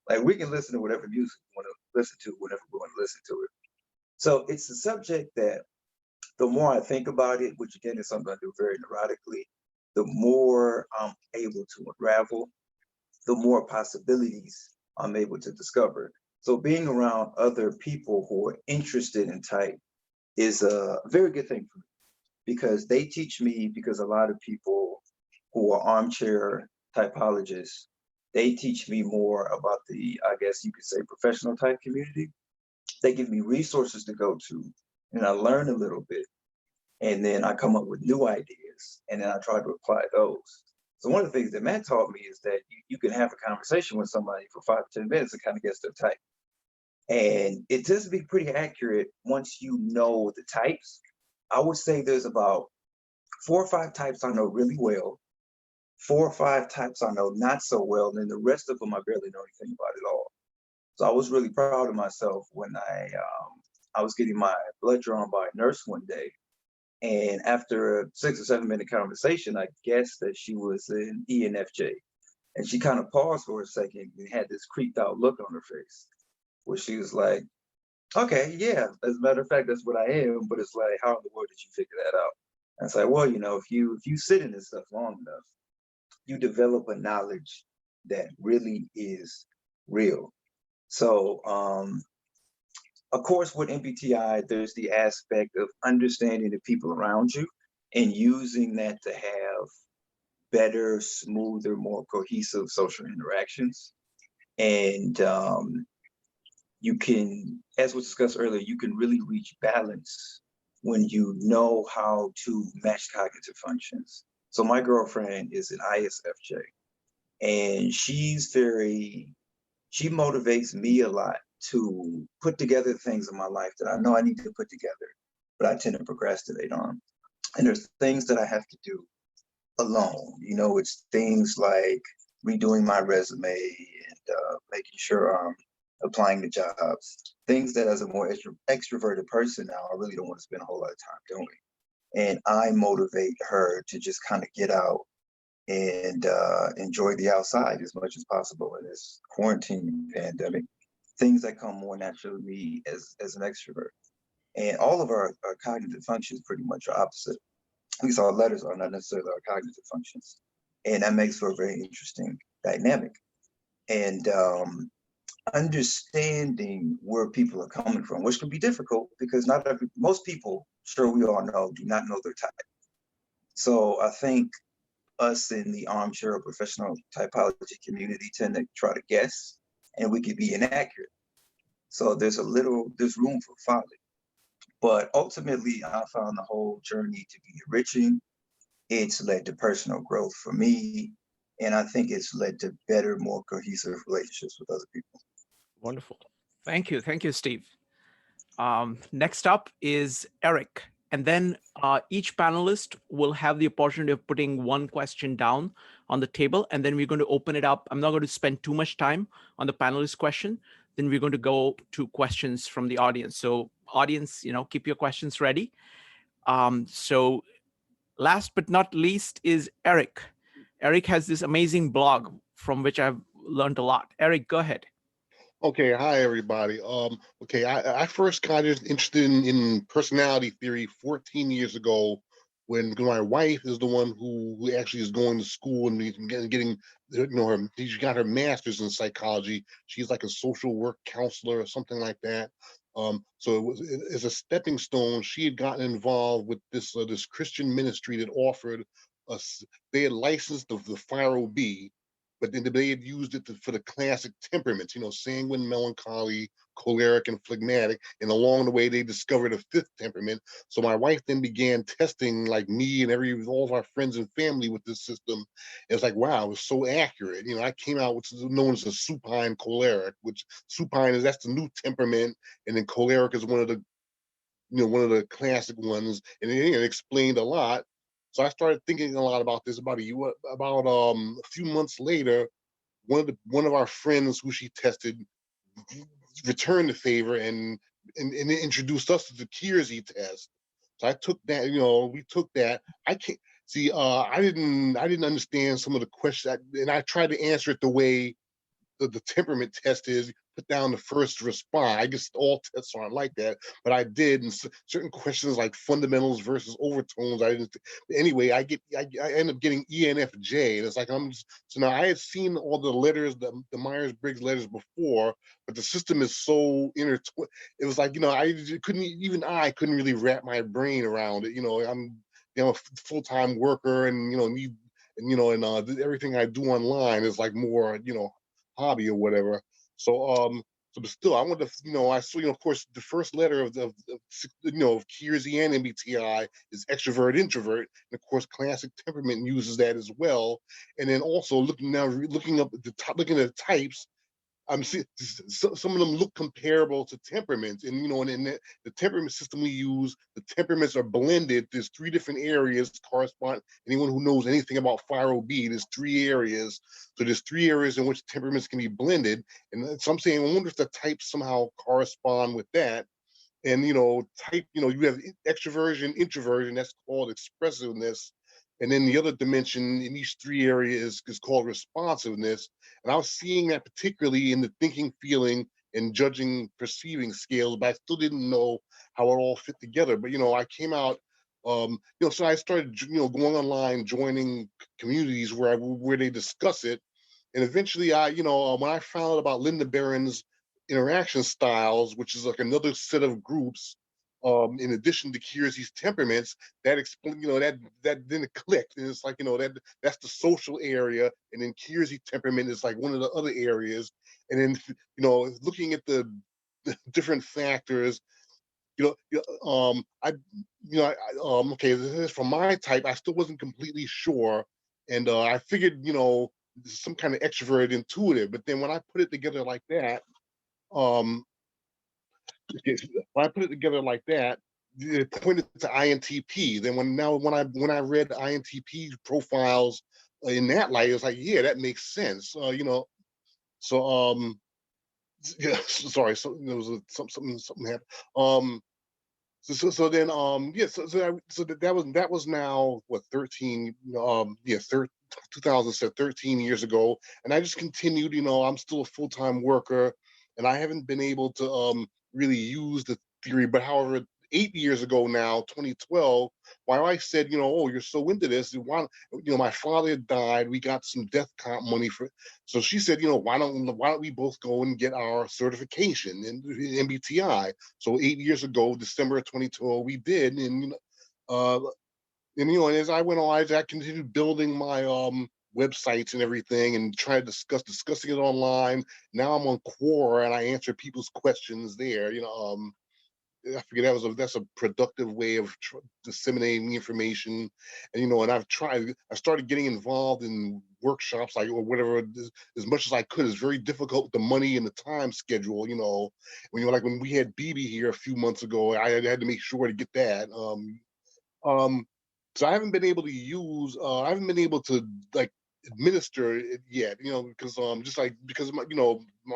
Like, we can listen to whatever music we want to listen to whenever we want to listen to it. So it's a subject that the more I think about it, which again is something I do very neurotically, the more I'm able to unravel, the more possibilities I'm able to discover. So being around other people who are interested in type is a very good thing for me, because they teach me, because a lot of people who are armchair typologists, they teach me more about the, I guess you could say, professional type community. They give me resources to go to, and I learn a little bit, and then I come up with new ideas, and then I try to apply those. So one of the things that Matt taught me is that you can have a conversation with somebody for 5 to 10 minutes and kind of guess their type. And it tends to be pretty accurate once you know the types. I would say there's about 4 or 5 types I know really well, 4 or 5 types I know not so well, and then the rest of them I barely know anything about at all. So I was really proud of myself when I was getting my blood drawn by a nurse one day. And after a 6 or 7 minute conversation, I guessed that she was an ENFJ. And she kind of paused for a second and had this creeped out look on her face, where she was like, okay, yeah, as a matter of fact, that's what I am. But it's like, how in the world did you figure that out? And it's like, well, you know, if you sit in this stuff long enough, you develop a knowledge that really is real. So, of course, with MBTI, there's the aspect of understanding the people around you and using that to have better, smoother, more cohesive social interactions. And you can, as was discussed earlier, you can really reach balance when you know how to match cognitive functions. So my girlfriend is an ISFJ, and she motivates me a lot to put together things in my life that I know I need to put together, but I tend to procrastinate on. And there's things that I have to do alone. You know, it's things like redoing my resume and making sure I'm applying to jobs, things that as a more extroverted person now, I really don't want to spend a whole lot of time doing. And I motivate her to just kind of get out and enjoy the outside as much as possible in this quarantine pandemic, things that come more naturally to me as an extrovert. And all of our cognitive functions pretty much are opposite. At least our letters are not necessarily our cognitive functions. And that makes for a very interesting dynamic. And understanding where people are coming from, which can be difficult because most people, sure we all know, do not know their type. So I think us in the armchair or professional typology community tend to try to guess, and we could be inaccurate. So there's room for folly. But ultimately, I found the whole journey to be enriching. It's led to personal growth for me, and I think it's led to better, more cohesive relationships with other people.
Wonderful. Thank you. Thank you, Steve. Next up is Eric. And then each panelist will have the opportunity of putting one question down on the table, and then we're going to open it up. I'm not going to spend too much time on the panelist question. Then we're going to go to questions from the audience. So audience, keep your questions ready. So last but not least is Eric. Eric has this amazing blog from which I've learned a lot. Eric, go ahead.
Okay, hi everybody. Okay, I first got interested in personality theory 14 years ago when my wife is the one who actually is going to school and getting she got her master's in psychology. She's like a social work counselor or something like that. So as a stepping stone, she had gotten involved with this Christian ministry that offered us. They had licensed the FIRO-B, but then they had used it for the classic temperaments, sanguine, melancholy, choleric, and phlegmatic. And along the way, they discovered a fifth temperament. So my wife then began testing like me and all of our friends and family with this system. It was like, wow, it was so accurate. You know, I came out what's known as a supine choleric, which supine is that's the new temperament, and then choleric is one of the one of the classic ones, and it explained a lot. So I started thinking a lot about this. About a few months later, one of our friends who she tested returned the favor and introduced us to the Kiersey test. So I took that. We took that. I can't see. I didn't understand some of the questions, and I tried to answer it the way the temperament test is. Put down the first response. I guess all tests aren't like that, but I did. And certain questions like fundamentals versus overtones, I didn't. Anyway, I end up getting ENFJ, and it's like so now I had seen all the letters, the Myers-Briggs letters before, but the system is so intertwined. It was like I couldn't really wrap my brain around it. I'm a full-time worker, and need everything I do online is like more hobby or whatever. So but still I wanted to I saw of course the first letter of Kiersey and MBTI is extrovert introvert, and of course classic temperament uses that as well. And then also looking up at looking at the types, I'm seeing some of them look comparable to temperaments, and and in the temperament system we use, the temperaments are blended. There's 3 different areas correspond. Anyone who knows anything about Phiro-B, there's 3 areas. So there's 3 areas in which temperaments can be blended, and so I'm saying I wonder if the types somehow correspond with that. And type, you have extroversion, introversion, that's called expressiveness. And then the other dimension in these 3 areas is called responsiveness. And I was seeing that particularly in the thinking, feeling, and judging, perceiving scales, but I still didn't know how it all fit together. But I came out, so I started going online, joining communities where they discuss it. And eventually when I found out about Linda Barron's interaction styles, which is like another set of groups, in addition to Kiersey's temperaments, that explain, that then it clicked, and it's like that's the social area, and then Kiersey temperament is like one of the other areas, and then looking at the different factors, okay, this is from my type. I still wasn't completely sure, and I figured some kind of extrovert intuitive, but then when I put it together like that, um when I put it together like that, it pointed to INTP. Then when I read INTP profiles in that light, it was like, yeah, that makes sense. So yeah, sorry, so there was something happened. So then that was now what 13 13 years ago, and I just continued. I'm still a full-time worker, and I haven't been able to really use the theory. But however, 8 years ago now, 2012, my wife said, oh, you're so into this. Why, my father had died. We got some death comp money so she said, why don't we both go and get our certification in MBTI? So 8 years ago, December of 2012, we did, and and as I went on, I continued building my websites and everything, and tried to discussing it online. Now I'm on Quora, and I answer people's questions there. I figure that's a productive way of disseminating information, and and I started getting involved in workshops or whatever as much as I could. It's very difficult with the money and the time schedule. When we had BB here a few months ago, I had to make sure to get that. So I haven't been able to I haven't been able to like administer it yet, because because of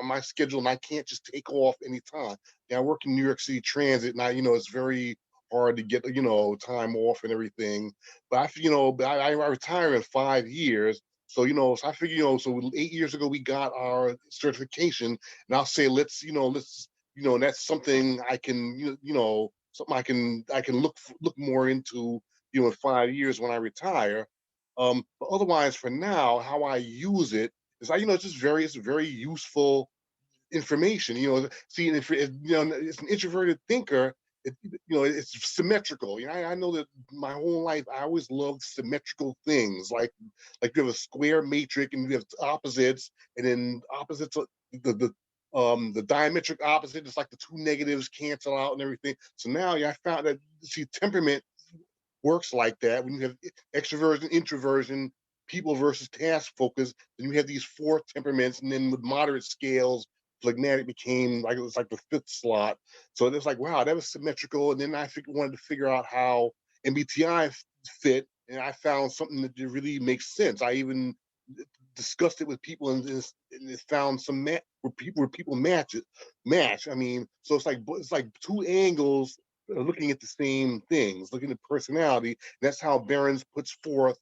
my schedule, and I can't just take off anytime. I work in New York City Transit, and it's very hard to get time off and everything. But I retire in 5 years. So so I figure so 8 years ago we got our certification, and I'll say let's that's something I can something I can look more into in 5 years when I retire. But otherwise, for now, how I use it is it's just it's very useful information. See, if it's an introverted thinker, it's symmetrical. I know that my whole life I always loved symmetrical things, like you have a square matrix and you have opposites, and then opposites the The diametric opposite, it's like the two negatives cancel out and everything. So now, yeah, I found that, see, temperament works like that. When you have extroversion, introversion, people versus task focus, then you have these four temperaments, and then with moderate scales, phlegmatic became like, it was like the fifth slot. So it was like, wow, that was symmetrical. And then I wanted to figure out how MBTI fit, and I found something that really makes sense. I even discussed it with people, and it found some where people match. I mean, so it's like two angles looking at the same things, looking at personality. That's how Behrens puts forth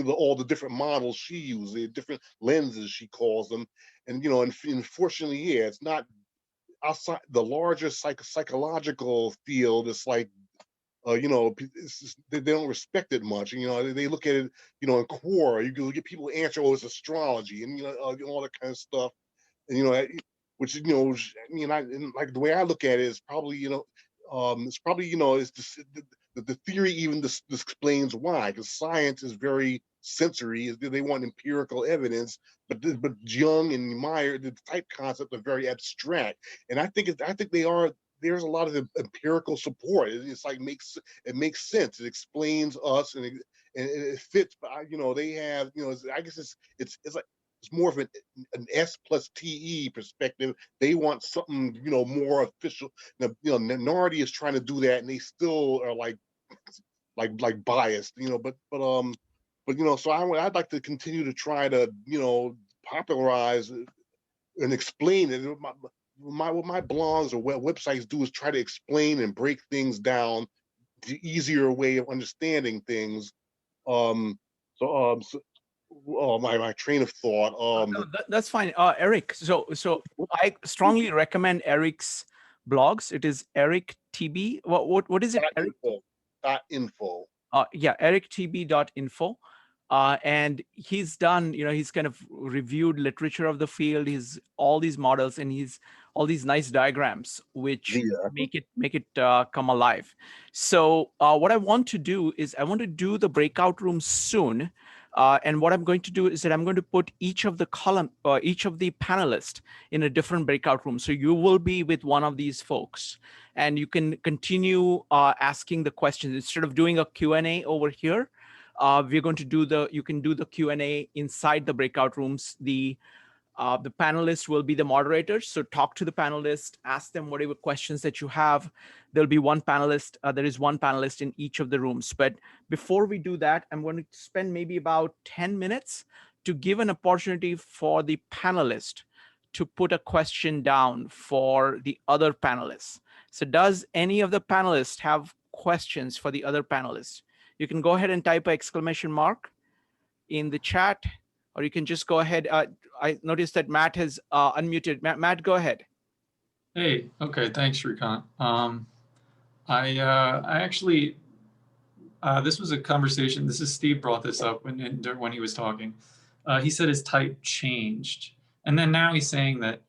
all the different models she uses, the different lenses she calls them. And you know, and unfortunately, yeah, it's not outside the larger psychological field. It's like, you know, they don't respect it much. You know, they look at it, you know, in core. You can get people answer, oh, it's astrology, and you know, all that kind of stuff. And you know, which, you know, I mean, and like the way I look at it is probably, you know, it's probably, you know, it's just, the theory even this explains why, because science is very sensory. They want empirical evidence, but Jung and Myers, the type concept, are very abstract. And I think there's a lot of empirical support. It's like it makes sense. It explains us, and it fits. But you know, they have, you know, I guess it's like, it's more of an S plus TE perspective. They want something, you know, more official. Now, you know, Nari is trying to do that, and they still are like biased, you know. But you know, so I'd like to continue to try to, you know, popularize and explain it. What my blogs or websites do is try to explain and break things down, the easier way of understanding things. My train of thought.
No, that's fine, Eric. So I strongly recommend Eric's blogs. It is Eric TB. What is it? Eric?
.info.
Yeah, erictb.info. And he's done, you know, he's kind of reviewed literature of the field. He's all these models, and he's all these nice diagrams, which make it come alive. So what I want to do is I want to do the breakout room soon. And what I'm going to do is that I'm going to put each of the panelists in a different breakout room. So you will be with one of these folks, and you can continue asking the questions instead of doing a Q&A over here. We're going to do you can do the Q&A inside the breakout rooms. The panelists will be the moderators. So talk to the panelists, ask them whatever questions that you have. There'll be one panelist. There is one panelist in each of the rooms. But before we do that, I'm going to spend maybe about 10 minutes to give an opportunity for the panelist to put a question down for the other panelists. So does any of the panelists have questions for the other panelists? You can go ahead and type an exclamation mark in the chat, or you can just go ahead. I noticed that Matt has unmuted. Matt, go ahead.
Hey, okay, thanks, Shrikant. I actually, this was a conversation. This is Steve brought this up when he was talking. He said his type changed, and then now he's saying that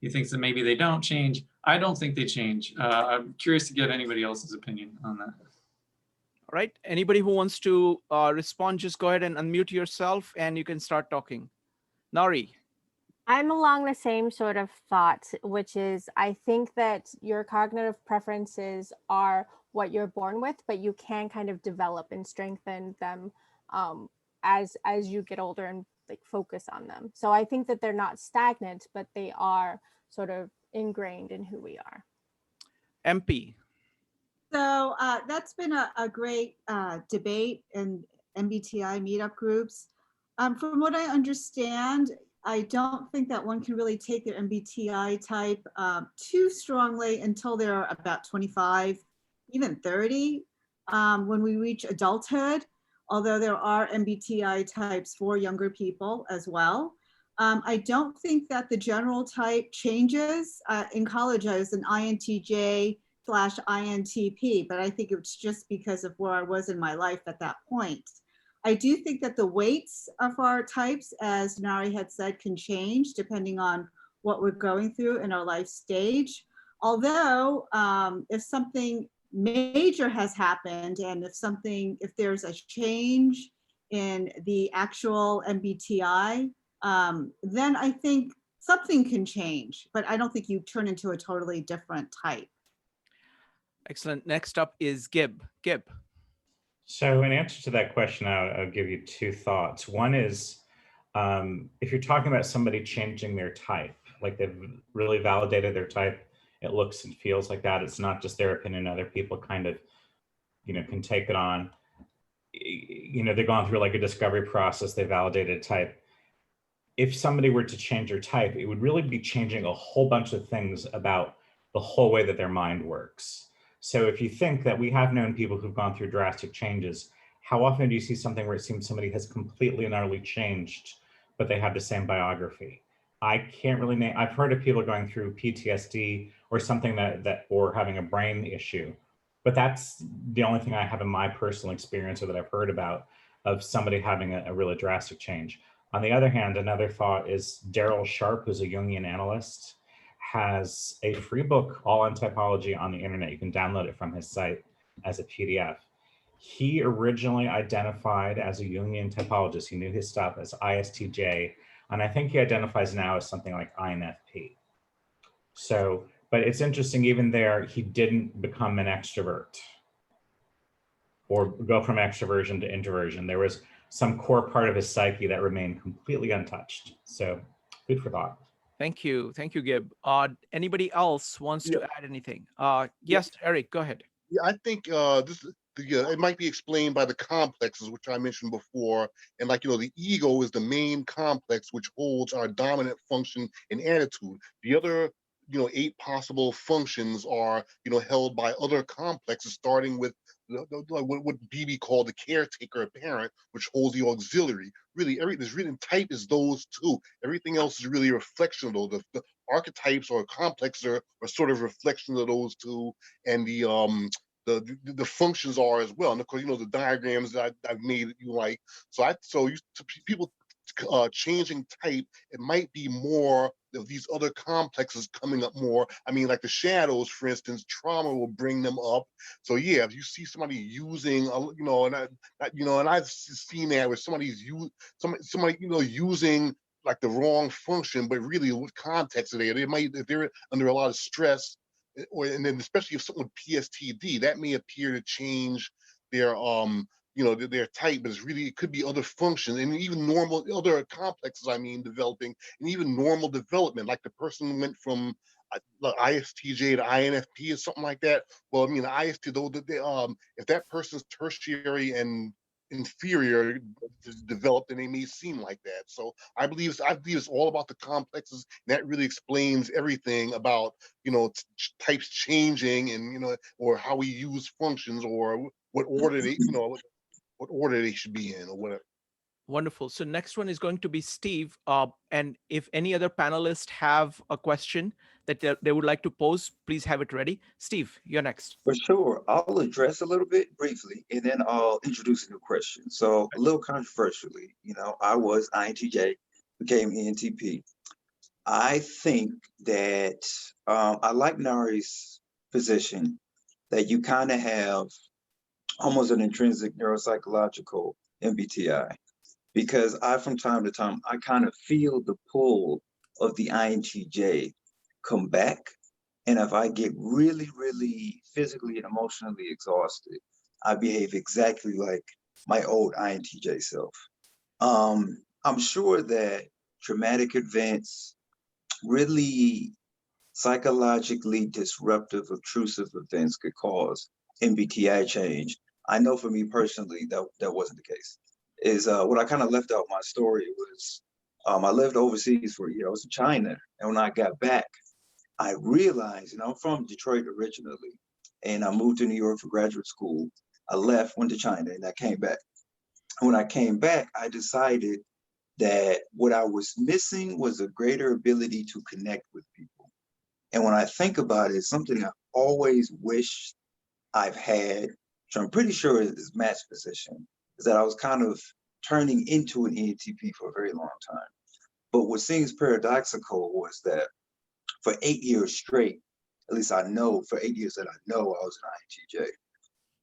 he thinks that maybe they don't change. I don't think they change. I'm curious to get anybody else's opinion on that.
All right. Anybody who wants to respond, just go ahead and unmute yourself, and you can start talking. Nari.
I'm along the same sort of thought, which is I think that your cognitive preferences are what you're born with, but you can kind of develop and strengthen them as you get older and like focus on them. So I think that they're not stagnant, but they are sort of ingrained in who we are.
MP.
So that's been a great debate in MBTI meetup groups. From what I understand, I don't think that one can really take their MBTI type too strongly until they're about 25, even 30, when we reach adulthood, although there are MBTI types for younger people as well. I don't think that the general type changes. In college, I was an INTJ / INTP, but I think it's just because of where I was in my life at that point. I do think that the weights of our types, as Nari had said, can change depending on what we're going through in our life stage. Although, if something major has happened, and if there's a change in the actual MBTI, then I think something can change, but I don't think you turn into a totally different type.
Excellent. Next up is Gib. Gib.
So in answer to that question, I'll give you two thoughts. One is, if you're talking about somebody changing their type, like they've really validated their type, it looks and feels like that. It's not just their opinion. Other people kind of, can take it on. They've gone through like a discovery process. They validated a type. If somebody were to change their type, it would really be changing a whole bunch of things about the whole way that their mind works. So if you think that we have known people who've gone through drastic changes, how often do you see something where it seems somebody has completely and utterly changed, but they have the same biography? I can't really name, I've heard of people going through PTSD or something or having a brain issue, but that's the only thing I have in my personal experience or that I've heard about of somebody having a really drastic change. On the other hand, another thought is Daryl Sharp, who's a Jungian analyst, has a free book all on typology on the internet. You can download it from his site as a PDF. He originally identified as a Jungian typologist. He knew his stuff as ISTJ, and I think he identifies now as something like INFP. So, but it's interesting, even there, he didn't become an extrovert or go from extroversion to introversion. There was some core part of his psyche that remained completely untouched. So food for thought.
Thank you. Thank you, Gib. Anybody else wants to add anything? Yes, Eric, go ahead.
Yeah, I think it might be explained by the complexes, which I mentioned before. And the ego is the main complex, which holds our dominant function and attitude. The other, 8 possible functions are, held by other complexes, starting with what BB called the caretaker parent, which holds the auxiliary. Really, type is those two. Everything else is really a reflection of those. The archetypes or complexes are sort of reflections of those two, and the functions are as well. And of course, the diagrams that I've made you like. People changing type, it might be more of these other complexes coming up more. I mean, like the shadows, for instance, trauma will bring them up. So yeah, if you see somebody using, and I've seen that where somebody's using like the wrong function, but really what context are they? If they're under a lot of stress, and then especially if someone with PSTD, that may appear to change their their type, but it could be other functions and even other complexes, developing, and even normal development, like the person went from ISTJ to INFP or something like that. Well, the IST, though, if that person's tertiary and inferior developed, and they may seem like that. So I believe it's all about the complexes, and that really explains everything about types changing, and or how we use functions, or what order they what order they should be in, or whatever.
Wonderful. So next one is going to be Steve. And if any other panelists have a question that they would like to pose, please have it ready. Steve, you're next.
For sure. I'll address a little bit briefly, and then I'll introduce a new question. So a little controversially, I was INTJ, became ENTP. I think that I like Nari's position that you kind of have almost an intrinsic neuropsychological MBTI, because from time to time, I kind of feel the pull of the INTJ come back. And if I get really, really physically and emotionally exhausted, I behave exactly like my old INTJ self. I'm sure that traumatic events, really psychologically disruptive, obtrusive events could cause MBTI change. I know for me personally, that wasn't the case. What I kind of left out my story was, I lived overseas for a year. I was in China, and when I got back, I realized, I'm from Detroit originally, and I moved to New York for graduate school. I left, went to China, and I came back. And when I came back, I decided that what I was missing was a greater ability to connect with people. And when I think about it, something I always wished I've had, which I'm pretty sure is Matt's position, is that I was kind of turning into an ENTP for a very long time. But what seems paradoxical was that for 8 years straight, at least I know for 8 years that I know I was an INTJ.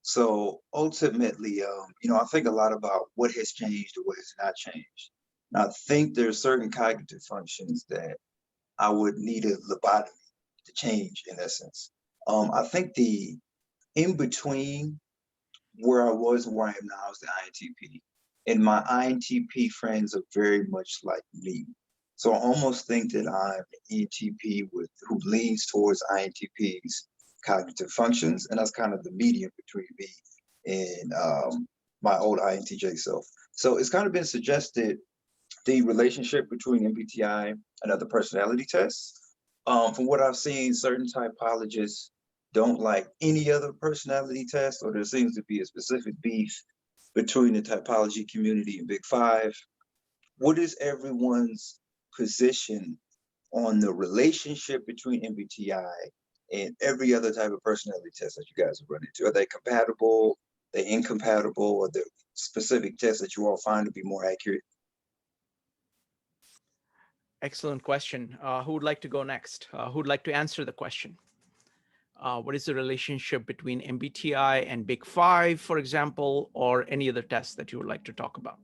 So ultimately, I think a lot about what has changed or what has not changed. And I think there's certain cognitive functions that I would need a lobotomy to change in essence. I think the in between where I was and where I am now is the INTP. And my INTP friends are very much like me. So I almost think that I'm an ENTP who leans towards INTP's cognitive functions. And that's kind of the medium between me and my old INTJ self. So it's kind of been suggested the relationship between MBTI and other personality tests. From what I've seen, certain typologists don't like any other personality test, or there seems to be a specific beef between the typology community and Big Five. What is everyone's position on the relationship between MBTI and every other type of personality test that you guys have run into? Are they compatible? Are they incompatible? Or the specific tests that you all find to be more accurate?
Excellent question. Who would like to go next? Who would like to answer the question? What is the relationship between MBTI and Big Five, for example, or any other test that you would like to talk about?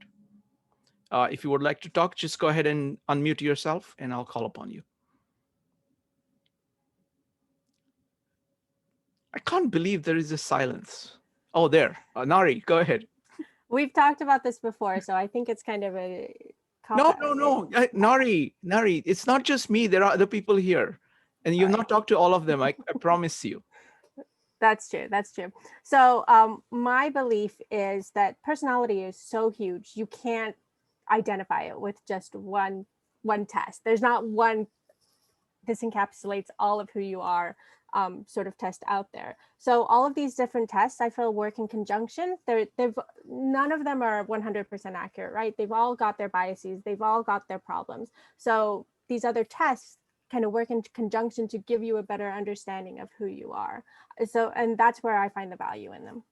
If you would like to talk, just go ahead and unmute yourself and I'll call upon you. I can't believe there is a silence. Oh, there. Nari, go ahead.
We've talked about this before, so I think it's kind of a...
No. Nari, it's not just me. There are other people here. And you've not talked to all of them, I promise you.
That's true. That's true. So my belief is that personality is so huge, you can't identify it with just one test. There's not one, this encapsulates all of who you are sort of test out there. So all of these different tests, I feel, work in conjunction. None of them are 100% accurate, right? They've all got their biases. They've all got their problems. So these other tests kind of work in conjunction to give you a better understanding of who you are. So, and that's where I find the value in them.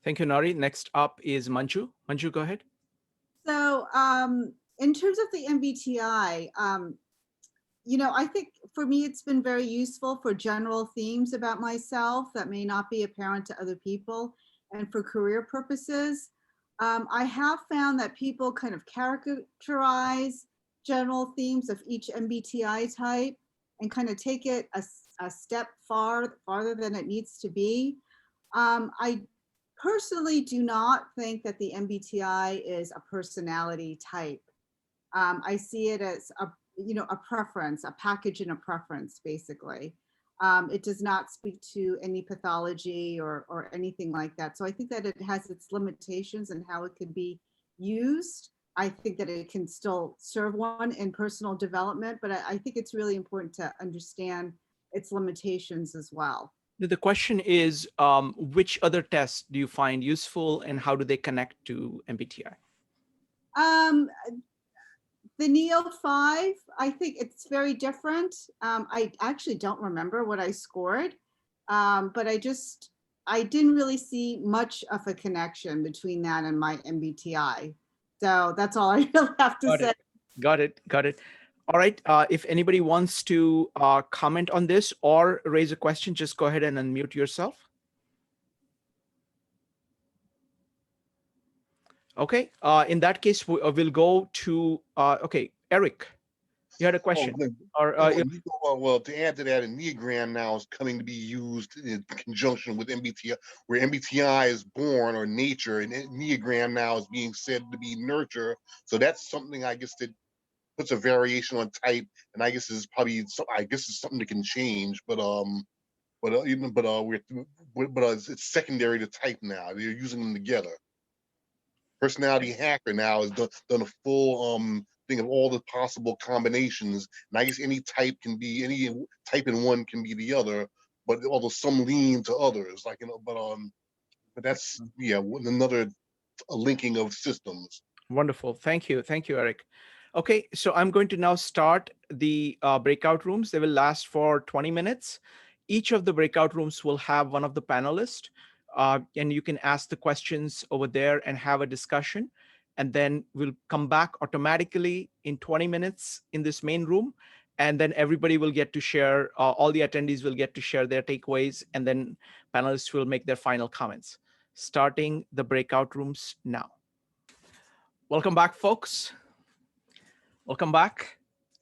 Thank you, Nari. Next up is Manju. Manju, go ahead.
So in terms of the MBTI, I think for me, it's been very useful for general themes about myself that may not be apparent to other people, and for career purposes. I have found that people kind of characterize general themes of each MBTI type and kind of take it a step farther than it needs to be. I personally do not think that the MBTI is a personality type. I see it as a preference, a package and a preference, basically. It does not speak to any pathology or anything like that. So I think that it has its limitations and how it can be used. I think that it can still serve one in personal development, but I think it's really important to understand its limitations as well.
The question is, which other tests do you find useful and how do they connect to MBTI?
The Neo-5, I think it's very different. I actually don't remember what I scored, but I didn't really see much of a connection between that and my MBTI. So that's all I really have to say.
Got it. All right. If anybody wants to comment on this or raise a question, just go ahead and unmute yourself. Okay. In that case, we'll go to, okay, Eric, you had a question.
Well, to add to that, a Enneagram now is coming to be used in conjunction with MBTI, where MBTI is born or nature, and Enneagram now is being said to be nurture. So that's something, I guess, that puts a variation on type, and I guess is probably, it's something that can change, but it's secondary to type now. They're using them together. Personality hacker now has done a full thing of all the possible combinations, and I guess any type in one can be the other, but although some lean to others, but that's another linking of systems.
Wonderful. Thank you, Eric. Okay, so I'm going to now start the breakout rooms. They will last for 20 minutes. Each of the breakout rooms will have one of the panelists, and you can ask the questions over there and have a discussion. And then we'll come back automatically in 20 minutes in this main room. And then everybody will get to share, all the attendees will get to share their takeaways, and then panelists will make their final comments. Starting the breakout rooms now. Welcome back, folks. Welcome back.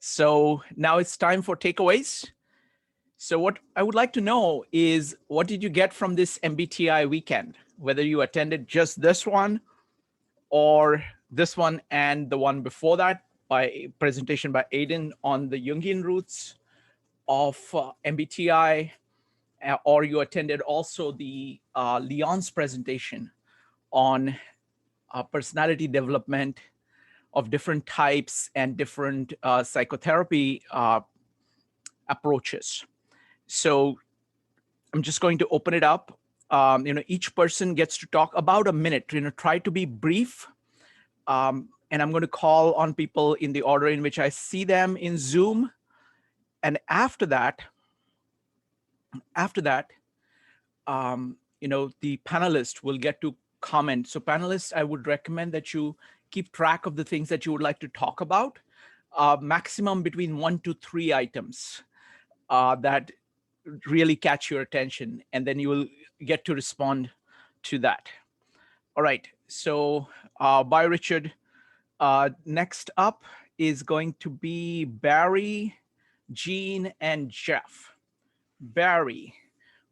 So now it's time for takeaways. So what I would like to know is, what did you get from this MBTI weekend? Whether you attended just this one or this one and the one before that, by a presentation by Aiden on the Jungian roots of MBTI, or you attended also the Leon's presentation on personality development of different types and different psychotherapy approaches. So I'm just going to open it up. Each person gets to talk about a minute. Try to be brief. And I'm going to call on people in the order in which I see them in Zoom. And after that, the panelists will get to comment. So panelists, I would recommend that you keep track of the things that you would like to talk about, maximum between 1 to 3 items that really catch your attention, and then you will get to respond to that. All right, so bye, Richard. Next up is going to be Barry, Jean, and Jeff. Barry,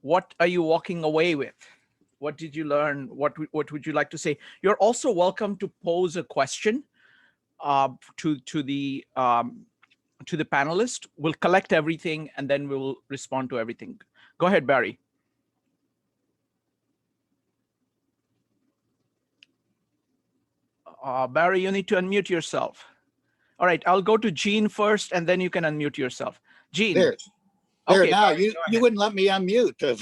what are you walking away with? What did you learn? What would you like to say? You're also welcome to pose a question to the panelist. We'll collect everything and then we'll respond to everything. Go ahead, Barry. Barry, you need to unmute yourself. All right, I'll go to Jean first and then you can unmute yourself. Jean.
There,
okay,
now
Barry,
you wouldn't let me unmute.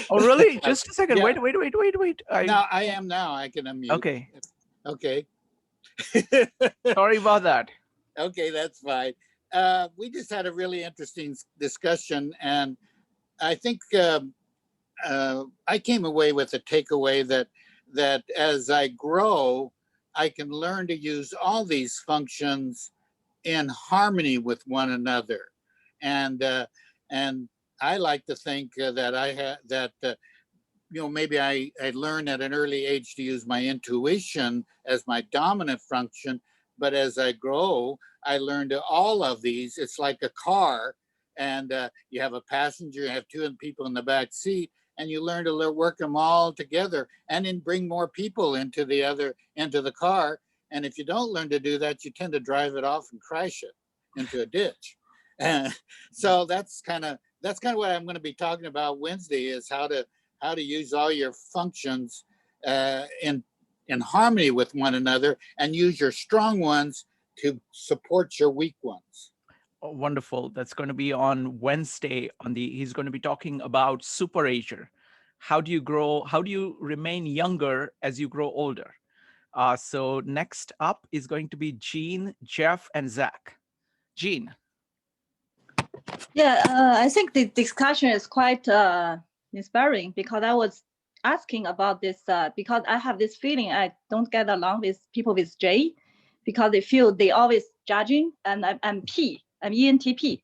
Oh, really? Just a second.
Yeah.
Wait.
Now I am now. I can unmute.
Okay.
Okay.
Sorry about that.
Okay, that's fine. We just had a really interesting discussion, and I think I came away with a takeaway that as I grow, I can learn to use all these functions in harmony with one another, and I like to think that I had that. Maybe I learned at an early age to use my intuition as my dominant function, but as I grow, I learned all of these. It's like a car, and you have a passenger, you have 2 people in the back seat, and you learn to work them all together, and then bring more people into the car. And if you don't learn to do that, you tend to drive it off and crash it into a ditch. So that's kind of what I'm going to be talking about Wednesday, is how to use all your functions in harmony with one another, and use your strong ones to support your weak ones.
Oh, wonderful. That's going to be on Wednesday. He's going to be talking about superager. How do you remain younger as you grow older? So next up is going to be Jean, Jeff, and Zach. Jean.
Yeah, I think the discussion is quite inspiring, because I was asking about this because I have this feeling I don't get along with people with J, because they feel they always judging, and I'm ENTP.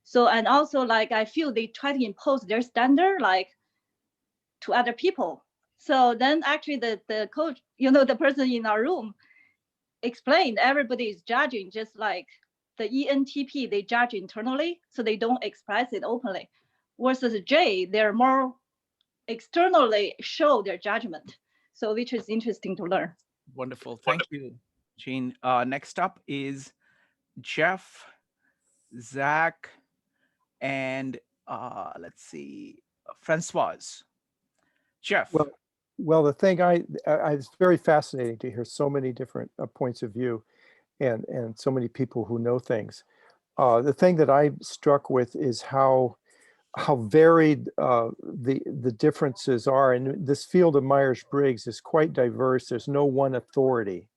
So, and also like I feel they try to impose their standard like to other people. So then actually the coach, the person in our room explained everybody is judging, just like the ENTP, they judge internally, so they don't express it openly. Versus J, they're more externally show their judgment. So which is interesting to learn.
Wonderful. Thank you, Jean. Next up is Jeff, Zach, and let's see, Francoise. Jeff.
Well, the thing it's very fascinating to hear so many different points of view and so many people who know things. The thing that I'm struck with is how varied the differences are. And this field of Myers-Briggs is quite diverse. There's no one authority.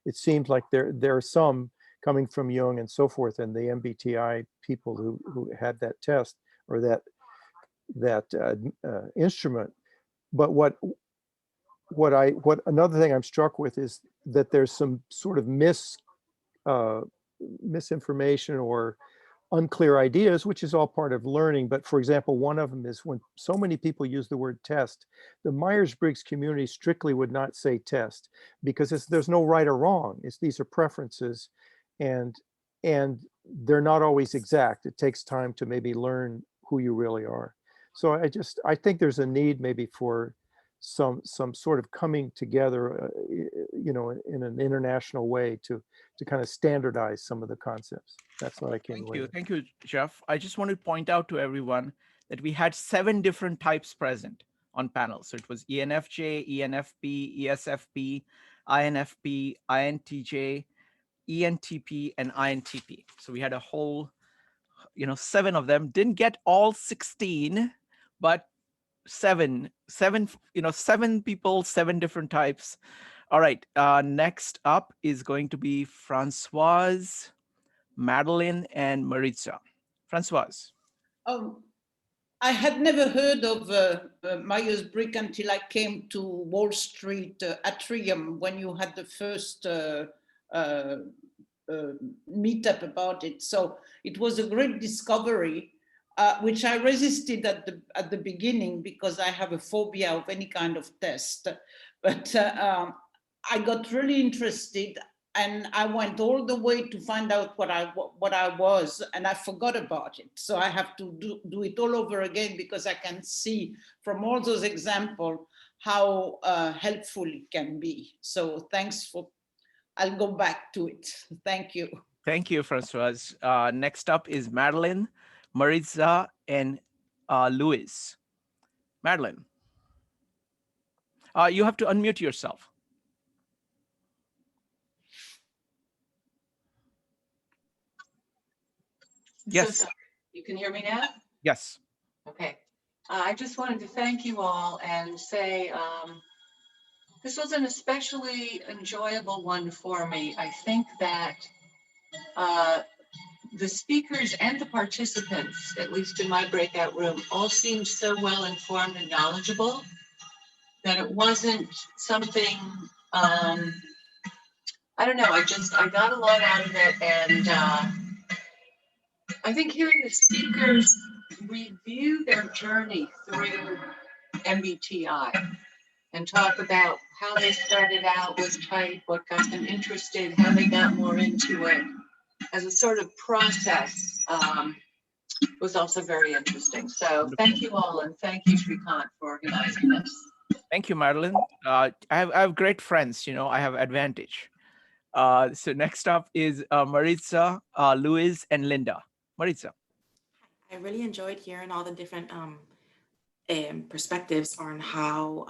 It seems like there are some coming from Jung and so forth, and the MBTI people who had that test or that instrument. But what another thing I'm struck with is that there's some sort of misinformation or unclear ideas, which is all part of learning. But for example, one of them is when so many people use the word test, the Myers-Briggs community strictly would not say test, because there's no right or wrong. These are preferences, and they're not always exact. It takes time to maybe learn who you really are. So I think there's a need maybe for some sort of coming together, you know, in an international way to kind of standardize some of the concepts. That's what I came away with.
Thank you, Jeff. I just want to point out to everyone that we had 7 different types present on panel. So it was ENFJ, ENFP, ESFP, INFP, INTJ, ENTP, and INTP. So we had a whole, you know, 7 of them. Didn't get all 16, but 7, you know, 7 people, 7 different types. All right. Next up is going to be Francoise, Madeline, and Maritza. Francoise.
I had never heard of Myers-Briggs until I came to Wall Street Atrium when you had the first meetup about it. So it was a great discovery, which I resisted at the beginning because I have a phobia of any kind of test. But I got really interested, and I went all the way to find out what I was, and I forgot about it. So I have to do it all over again because I can see from all those examples how helpful it can be. So thanks for, I'll go back to it. Thank you.
Thank you, Francoise. Next up is Madeline, Maritza, and Louis. Madeline, you have to unmute yourself. Yes.
So sorry. You can hear me now?
Yes.
Okay. I just wanted to thank you all and say this was an especially enjoyable one for me. I think that the speakers and the participants, at least in my breakout room, all seemed so well informed and knowledgeable that it wasn't something, I don't know, I got a lot out of it. And I think hearing the speakers review their journey through MBTI and talk about how they started out with type, what got them interested, how they got more into it as a sort of process was also very interesting. So thank you all, and thank you, Shrikant, for organizing this.
Thank you, Madeline. I have great friends, you know, I have advantage. So next up is Maritza, Louis, and Linda. Maritza.
I really enjoyed hearing all the different perspectives on how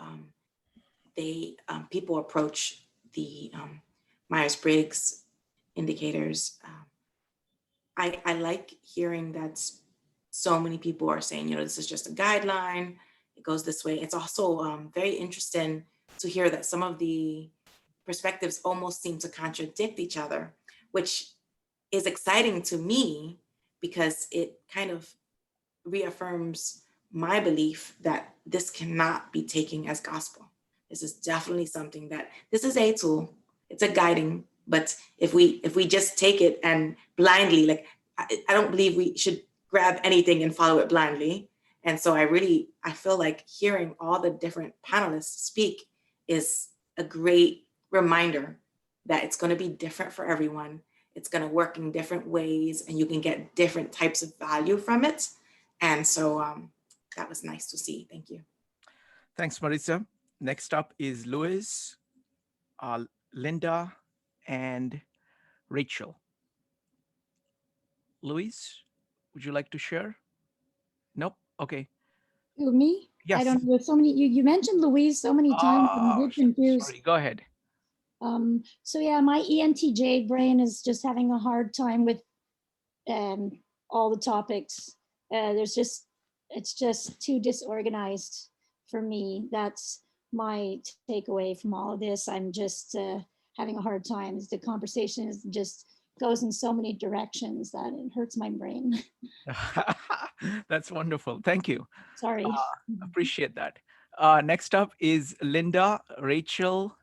people approach the Myers-Briggs indicators. I like hearing that so many people are saying, you know, this is just a guideline. It goes this way. It's also very interesting to hear that some of the perspectives almost seem to contradict each other, which is exciting to me because it kind of reaffirms my belief that this cannot be taken as gospel. This is definitely something that, this is a tool, it's a guiding, but if we just take it and blindly, like, I don't believe we should grab anything and follow it blindly. And so I feel like hearing all the different panelists speak is a great reminder that it's going to be different for everyone. It's going to work in different ways and you can get different types of value from it. And so that was nice to see. Thank you.
Thanks, Maritza. Next up is Louis, Linda, and Rachel. Louis, would you like to share? Nope. Okay.
Who, me?
Yes.
I don't know. So many. You mentioned Louise so many times. I'm a bit confused.
Sorry. Go ahead.
So yeah, my ENTJ brain is just having a hard time with all the topics. It's just too disorganized for me. That's my takeaway from all of this. I'm just having a hard time. The conversation is just goes in so many directions that it hurts my brain.
That's wonderful. Thank you.
Sorry.
Appreciate that. Next up is Linda, Rachel,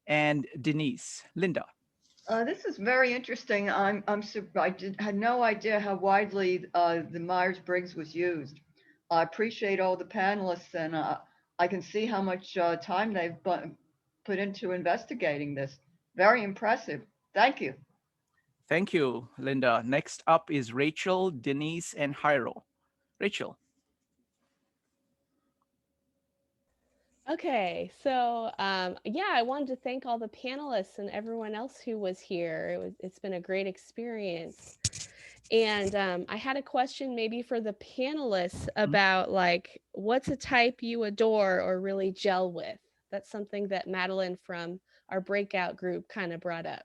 and Denise. Linda.
This is very interesting. I had no idea how widely the Myers-Briggs was used. I appreciate all the panelists, and I can see how much time they've put into investigating this. Very impressive. Thank you.
Thank you, Linda. Next up is Rachel, Denise, and Jairo. Rachel.
Okay, so yeah, I wanted to thank all the panelists and everyone else who was here. It's been a great experience. And I had a question maybe for the panelists about like, what's a type you adore or really gel with? That's something that Madeline from our breakout group kind of brought up.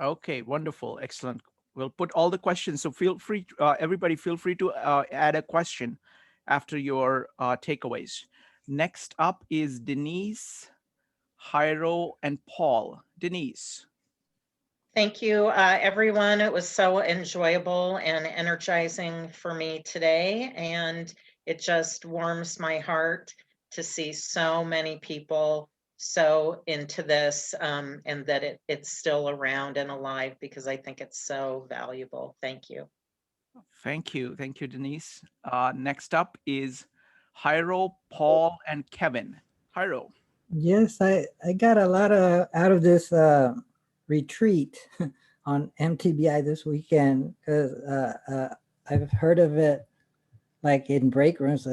Okay, wonderful, excellent. We'll put all the questions, so feel free, everybody feel free to add a question after your takeaways. Next up is Denise, Jairo, and Paul. Denise.
Thank you, everyone. It was so enjoyable and energizing for me today, and it just warms my heart to see so many people so into this, and that it's still around and alive, because I think it's so valuable. Thank you.
Thank you, Denise. Next up is Jairo, Paul, and Kevin. Jairo.
Yes, I got a lot out of this retreat on MTBI this weekend, because I've heard of it like in break rooms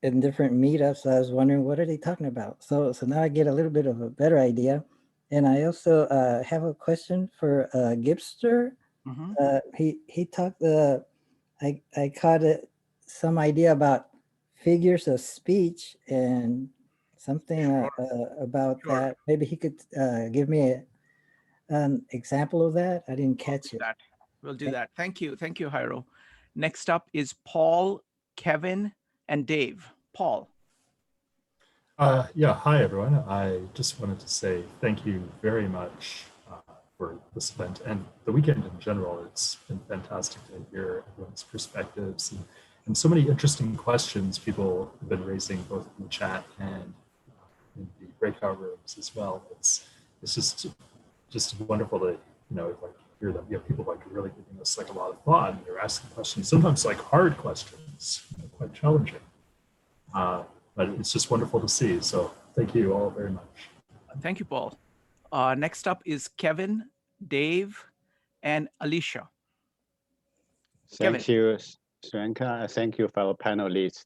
in different meetups. So I was wondering, what are they talking about? So now I get a little bit of a better idea. And I also have a question for Gibster. He talked, I caught some idea about figures of speech and something about that. Maybe he could give me an example of that. I didn't catch it.
We'll do that. Thank you, Jairo. Next up is Paul, Kevin, and Dave. Paul.
Yeah, hi everyone. I just wanted to say thank you very much for this event and the weekend in general. It's been fantastic to hear everyone's perspectives and so many interesting questions people have been raising both in the chat and in the breakout rooms as well. It's just wonderful to hear them. You have people like really giving us like a lot of thought, and they're asking questions, sometimes like hard questions, quite challenging. But it's just wonderful to see. So thank you all very much.
Thank you, Paul. Next up is Kevin, Dave, and Alicia.
Thank you, Swanka. Thank you, fellow panelists.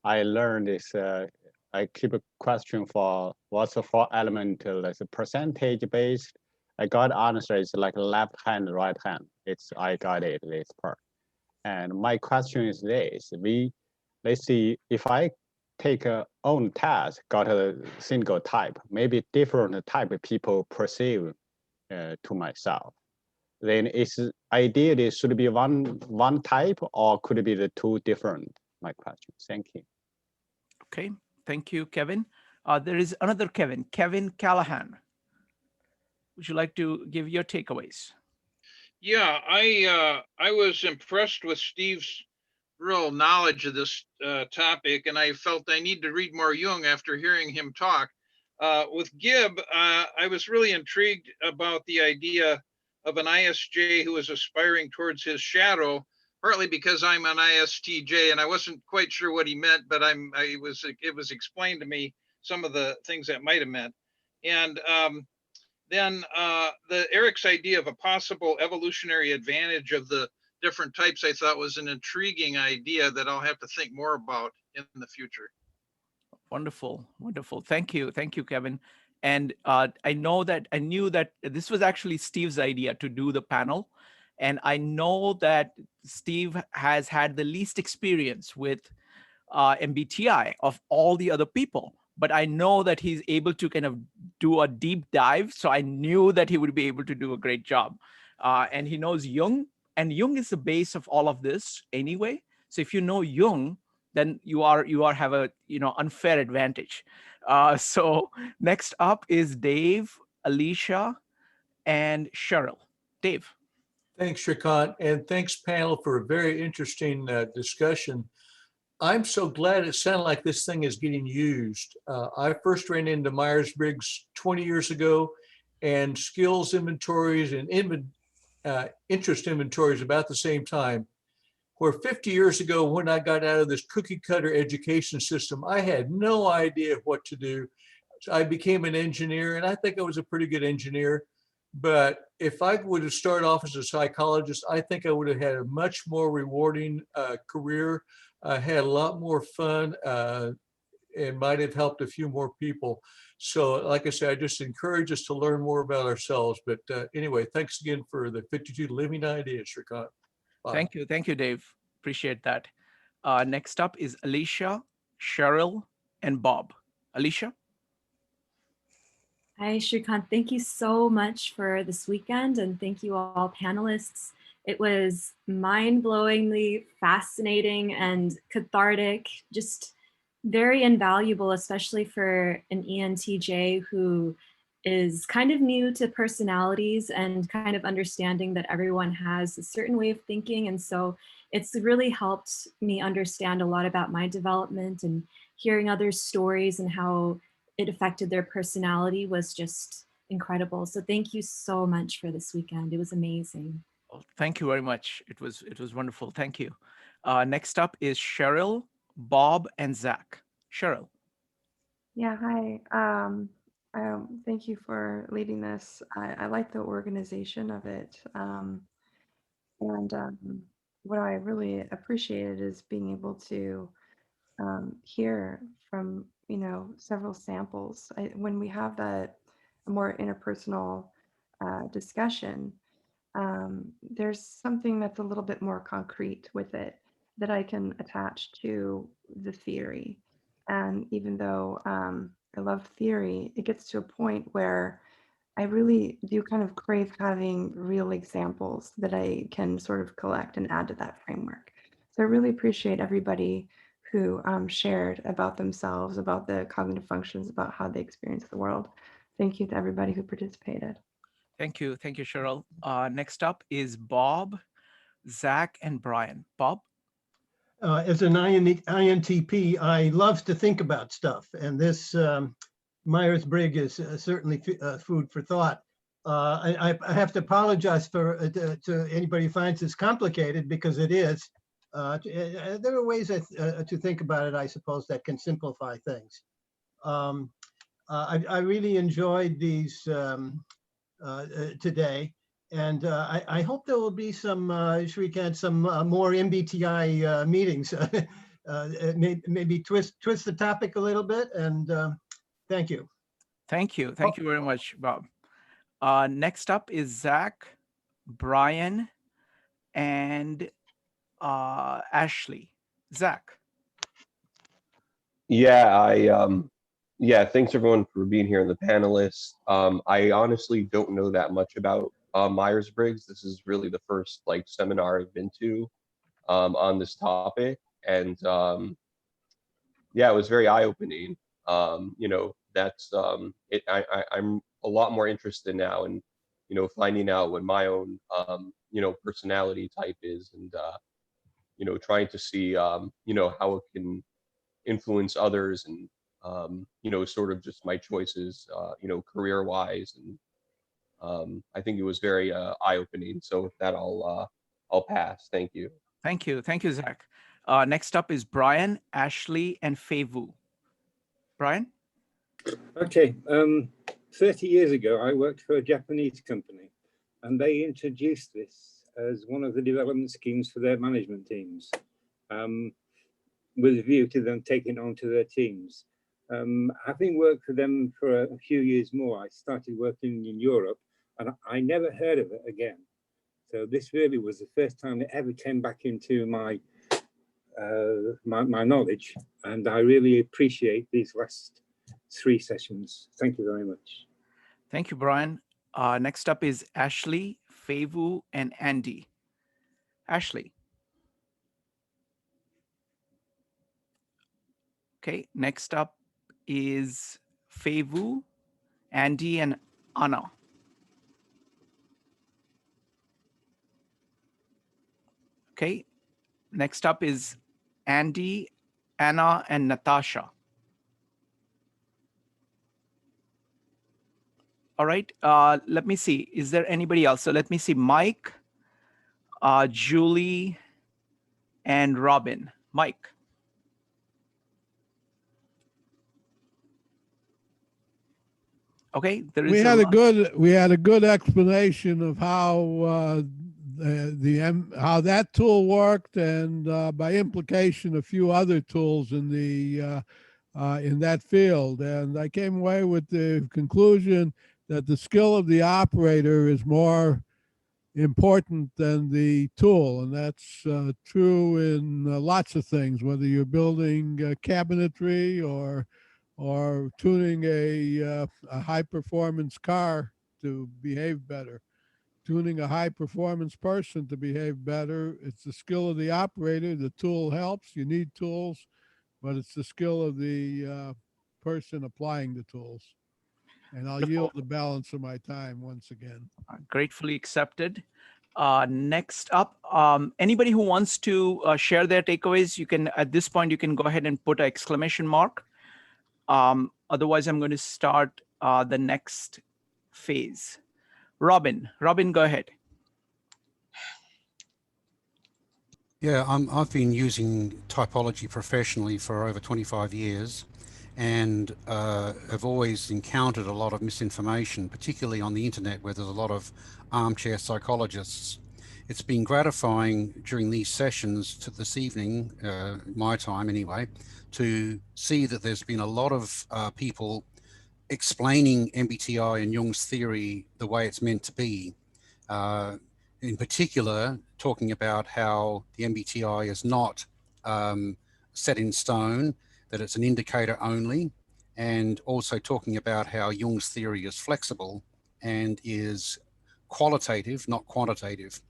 I learned this. I keep a question for what's the 4 element, like a percentage based. I got answer is like left hand, right hand. I got it, this part. And my question is this: let's see, if I take a own task, got a single type, maybe different type of people perceive to myself. Then it's ideally should be one type, or could it be the 2 different? My question. Thank you.
Okay, thank you, Kevin. There is another Kevin, Kevin Callahan. Would you like to give your takeaways?
Yeah, I was impressed with Steve's real knowledge of this topic, and I felt I need to read more Jung after hearing him talk. With Gib, I was really intrigued about the idea of an ISJ who is aspiring towards his shadow, partly because I'm an ISTJ, and I wasn't quite sure what he meant, but it was explained to me some of the things that might have meant. And then Eric's idea of a possible evolutionary advantage of the different types, I thought was an intriguing idea that I'll have to think more about in the future.
Wonderful, wonderful. Thank you, Kevin. And I knew that this was actually Steve's idea to do the panel. And I know that Steve has had the least experience with MBTI of all the other people. But I know that he's able to kind of do a deep dive. So I knew that he would be able to do a great job. And he knows Jung, and Jung is the base of all of this anyway. So if you know Jung, then you have a unfair advantage. So next up is Dave, Alicia, and Cheryl. Dave.
Thanks, Shrikant, and thanks, panel, for a very interesting discussion. I'm so glad it sounded like this thing is getting used. I first ran into Myers-Briggs 20 years ago, and skills inventories and interest inventories about the same time. Where 50 years ago, when I got out of this cookie cutter education system, I had no idea what to do. So I became an engineer, and I think I was a pretty good engineer. But if I would have started off as a psychologist, I think I would have had a much more rewarding career. I had a lot more fun and might have helped a few more people. So like I said, I just encourage us to learn more about ourselves. But anyway, thanks again for the 52 living ideas, Shrikant. Bye.
Thank you, Dave. Appreciate that. Next up is Alicia, Cheryl, and Bob. Alicia?
Hi, Shrikant. Thank you so much for this weekend, and thank you all panelists. It was mind-blowingly fascinating and cathartic, just very invaluable, especially for an ENTJ who is kind of new to personalities and kind of understanding that everyone has a certain way of thinking. And so it's really helped me understand a lot about my development, and hearing others' stories and how it affected their personality was just incredible. So thank you so much for this weekend. It was amazing.
Oh, thank you very much. It was wonderful. Thank you. Next up is Cheryl, Bob, and Zach. Cheryl.
Yeah, hi. Thank you for leading this. I like the organization of it. What I really appreciated is being able to hear from, several samples. When we have a more interpersonal discussion, there's something that's a little bit more concrete with it that I can attach to the theory. And even though I love theory, it gets to a point where I really do kind of crave having real examples that I can sort of collect and add to that framework. So I really appreciate everybody who shared about themselves, about the cognitive functions, about how they experience the world. Thank you to everybody who participated.
Thank you, Cheryl. Next up is Bob, Zach, and Brian. Bob?
As an INTP, I love to think about stuff, and this Myers-Briggs is certainly food for thought. I have to apologize to anybody who finds this complicated, because it is. There are ways to think about it, I suppose, that can simplify things. I really enjoyed these today. And I hope there will be some, some more MBTI meetings. Maybe twist the topic a little bit. And thank you.
Thank you very much, Bob. Next up is Zach, Brian, and Ashley. Zach.
Yeah, thanks everyone for being here in the panelists. I honestly don't know that much about Myers-Briggs. This is really the first seminar I've been to on this topic, and yeah, it was very eye-opening. That's I'm a lot more interested now in finding out what my own personality type is, and trying to see how it can influence others, and sort of just my choices career-wise, and I think it was very eye-opening. So with that, I'll pass. Thank you.
Thank you, Zach. Next up is Brian, Ashley, and Feivu. Brian?
Okay, 30 years ago, I worked for a Japanese company, and they introduced this as one of the development schemes for their management teams, with a view to them taking it onto their teams. Having worked for them for a few years more, I started working in Europe, and I never heard of it again. So this really was the first time it ever came back into my my knowledge, and I really appreciate these last 3 sessions. Thank you very much.
Thank you, Brian. Next up is Ashley, Feivu, and Andy. Ashley. Okay, next up is Feivu, Andy, and Anna. Okay, next up is Andy, Anna, and Natasha. All right, let me see. Is there anybody else? So let me see. Mike, Julie, and Robin. Mike. Okay, there is
we had a good explanation of how how that tool worked, and by implication, a few other tools in that field. And I came away with the conclusion that the skill of the operator is more important than the tool, and that's true in lots of things, whether you're building cabinetry or tuning a high performance car to behave better, tuning a high performance person to behave better. It's the skill of the operator. The tool helps, you need tools, but it's the skill of the person applying the tools. And I'll yield the balance of my time once again.
Gratefully accepted. Next up, anybody who wants to share their takeaways, you can, at this point, you can go ahead and put an exclamation mark. Otherwise, I'm going to start the next phase. Robin, go ahead.
Yeah, I've been using typology professionally for over 25 years and have always encountered a lot of misinformation, particularly on the internet where there's a lot of armchair psychologists. It's been gratifying during these sessions to this evening, my time anyway, to see that there's been a lot of people explaining MBTI and Jung's theory the way it's meant to be. In particular, talking about how the MBTI is not set in stone, that it's an indicator only, and also talking about how Jung's theory is flexible and is qualitative, not quantitative.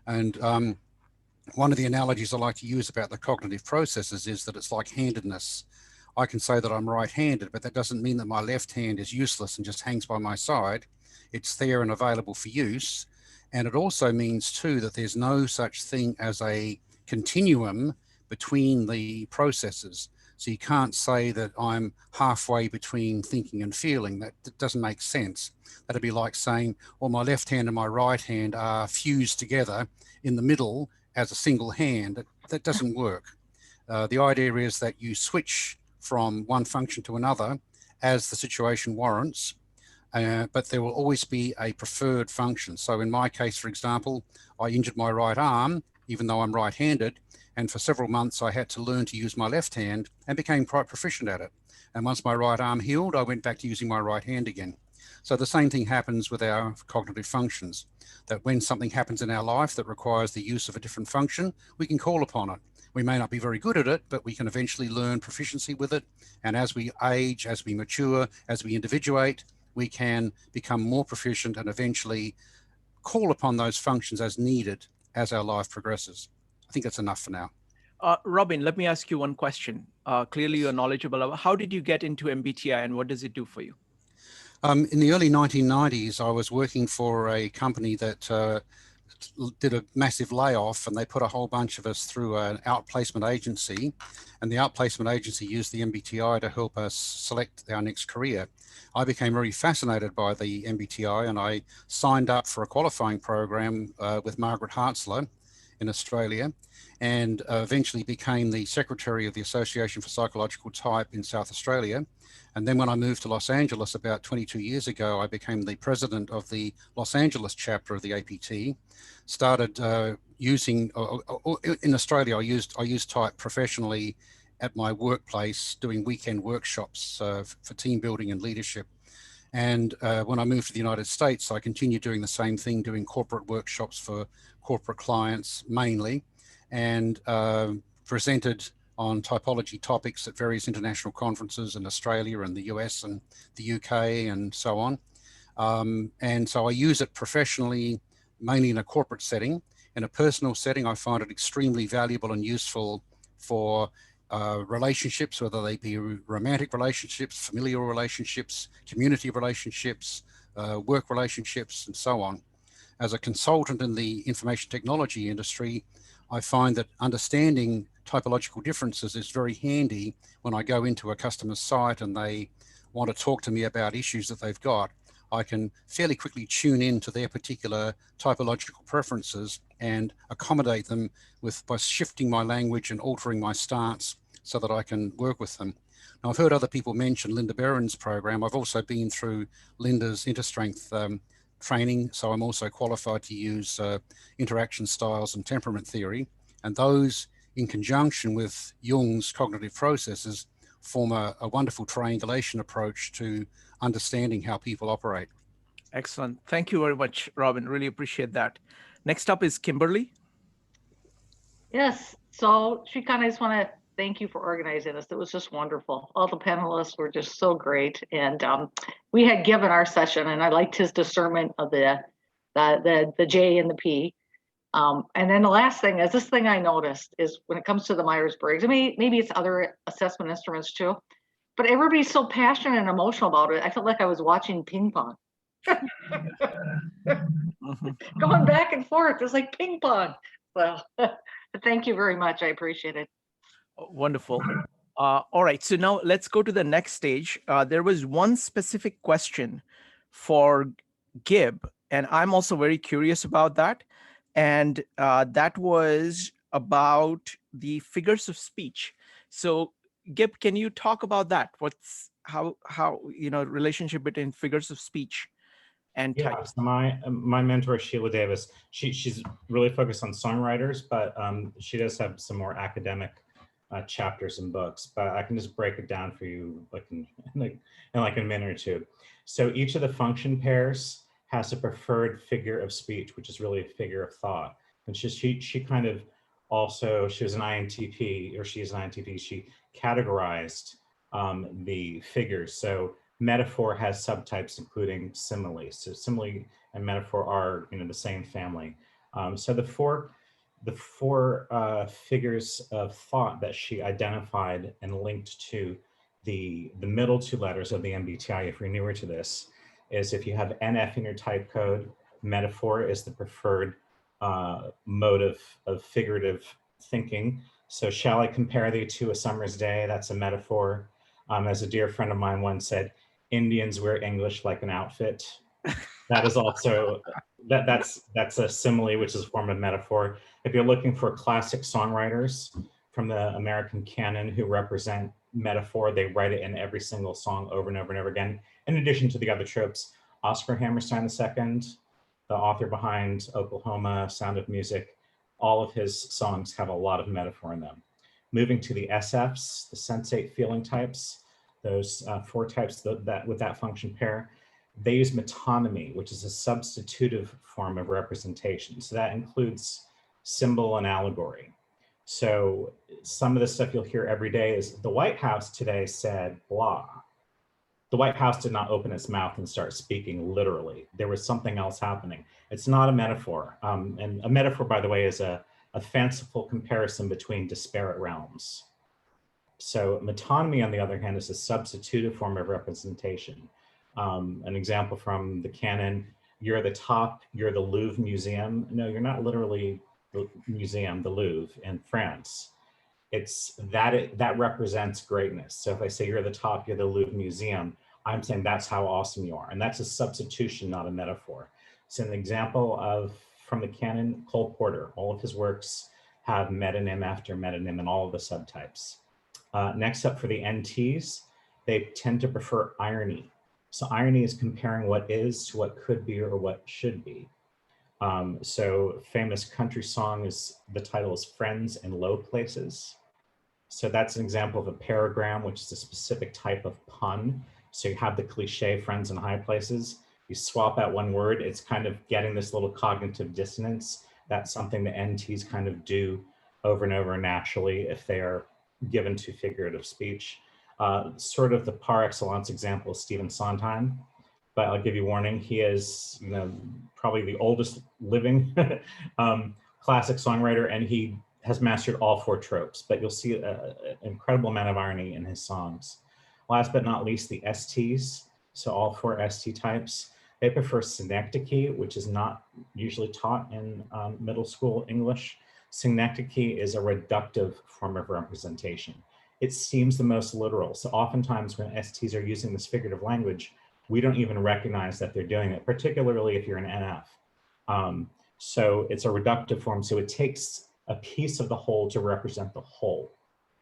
And one of the analogies I like to use about the cognitive processes is that it's like handedness. I can say that I'm right-handed, but that doesn't mean that my left hand is useless and just hangs by my side. It's there and available for use. And it also means too that there's no such thing as a continuum between the processes. So you can't say that I'm halfway between thinking and feeling. That doesn't make sense. That'd be like saying, well, my left hand and my right hand are fused together in the middle as a single hand. That doesn't work. The idea is that you switch from one function to another as the situation warrants, but there will always be a preferred function. So in my case, for example, I injured my right arm, even though I'm right-handed, and for several months I had to learn to use my left hand and became quite proficient at it. And once my right arm healed, I went back to using my right hand again. So the same thing happens with our cognitive functions, that when something happens in our life that requires the use of a different function, we can call upon it. We may not be very good at it, but we can eventually learn proficiency with it. And as we age, as we mature, as we individuate, we can become more proficient and eventually call upon those functions as needed as our life progresses. I think that's enough for now.
Robin, let me ask you one question. Clearly you're knowledgeable about how did you get into MBTI and what does it do for you?
In the early 1990s, I was working for a company that did a massive layoff, and they put a whole bunch of us through an outplacement agency, and the outplacement agency used the MBTI to help us select our next career. I became very fascinated by the MBTI, and I signed up for a qualifying program with Margaret Hartzler in Australia, and eventually became the secretary of the Association for Psychological Type in South Australia. And then when I moved to Los Angeles about 22 years ago, I became the president of the Los Angeles chapter of the APT. Started using, in Australia, I used type professionally at my workplace, doing weekend workshops for team building and leadership. And when I moved to the United States, I continued doing the same thing, doing corporate workshops for corporate clients mainly, and presented on typology topics at various international conferences in Australia and the US and the UK and so on. And so I use it professionally, mainly in a corporate setting. In a personal setting, I find it extremely valuable and useful for relationships, whether they be romantic relationships, familial relationships, community relationships, work relationships, and so on. As a consultant in the information technology industry, I find that understanding typological differences is very handy when I go into a customer's site and they want to talk to me about issues that they've got. I can fairly quickly tune in to their particular typological preferences and accommodate them by shifting my language and altering my stance so that I can work with them. Now, I've heard other people mention Linda Berrin's program. I've also been through Linda's InterStrength training, so I'm also qualified to use interaction styles and temperament theory. And those, in conjunction with Jung's cognitive processes, form a wonderful triangulation approach to understanding how people operate.
Excellent. Thank you very much, Robin. Really appreciate that. Next up is Kimberly.
Yes, so Shrikant, I just want to thank you for organizing this. It was just wonderful. All the panelists were just so great. And we had given our session, and I liked his discernment of the J and the P. And then the last thing is, this thing I noticed is when it comes to the Myers-Briggs, I mean, maybe it's other assessment instruments too, but everybody's so passionate and emotional about it. I felt like I was watching ping pong. Going back and forth, it's like ping pong. So thank you very much. I appreciate it.
Wonderful. All right, so now let's go to the next stage. There was one specific question for Gib, and I'm also very curious about that. And that was about the figures of speech. So Gib, can you talk about that? What's how relationship between figures of speech and types?
So my mentor, Sheila Davis, she's really focused on songwriters, but she does have some more academic chapters and books, but I can just break it down for you like in like a minute or two. So each of the function pairs has a preferred figure of speech, which is really a figure of thought. And she kind of also, she was an INTP, or she is an INTP, she categorized the figures. So metaphor has subtypes, including simile. So simile and metaphor are the same family. So the four figures of thought that she identified and linked to the middle two letters of the MBTI, if you're newer to this, is if you have NF in your type code, metaphor is the preferred mode of figurative thinking. So shall I compare thee to a summer's day? That's a metaphor. As a dear friend of mine once said, Indians wear English like an outfit. That is also, that's a simile, which is a form of metaphor. If you're looking for classic songwriters from the American canon who represent metaphor, they write it in every single song over and over and over again. In addition to the other tropes, Oscar Hammerstein II, the author behind Oklahoma, Sound of Music, all of his songs have a lot of metaphor in them. Moving to the SFs, the sensate feeling types, those four types with that function pair, they use metonymy, which is a substitutive form of representation. So that includes symbol and allegory. So some of the stuff you'll hear every day is the White House today said blah. The White House did not open its mouth and start speaking literally. There was something else happening. It's not a metaphor. And a metaphor, by the way, is a fanciful comparison between disparate realms. So metonymy, on the other hand, is a substitutive form of representation. An example from the canon, you're the top, you're the Louvre Museum. No, you're not literally the museum, the Louvre in France. It's that represents greatness. So if I say you're the top, you're the Louvre Museum, I'm saying that's how awesome you are. And that's a substitution, not a metaphor. So an example from the canon, Cole Porter, all of his works have metonym after metonym and all of the subtypes. Next up for the NTs, they tend to prefer irony. So irony is comparing what is to what could be or what should be. So famous country song the title is Friends in Low Places. So that's an example of a paragram, which is a specific type of pun. So you have the cliche friends in high places. You swap out one word, it's kind of getting this little cognitive dissonance. That's something the NTs kind of do over and over naturally if they are given to figurative speech. Sort of the par excellence example is Stephen Sondheim, but I'll give you warning, he is probably the oldest living classic songwriter, and he has mastered all four tropes, but you'll see an incredible amount of irony in his songs. Last but not least, the STs. So all four ST types, they prefer synecdoche, which is not usually taught in middle school English. Synecdoche is a reductive form of representation. It seems the most literal. So oftentimes when STs are using this figurative language, we don't even recognize that they're doing it, particularly if you're an NF. So it's a reductive form. So it takes a piece of the whole to represent the whole.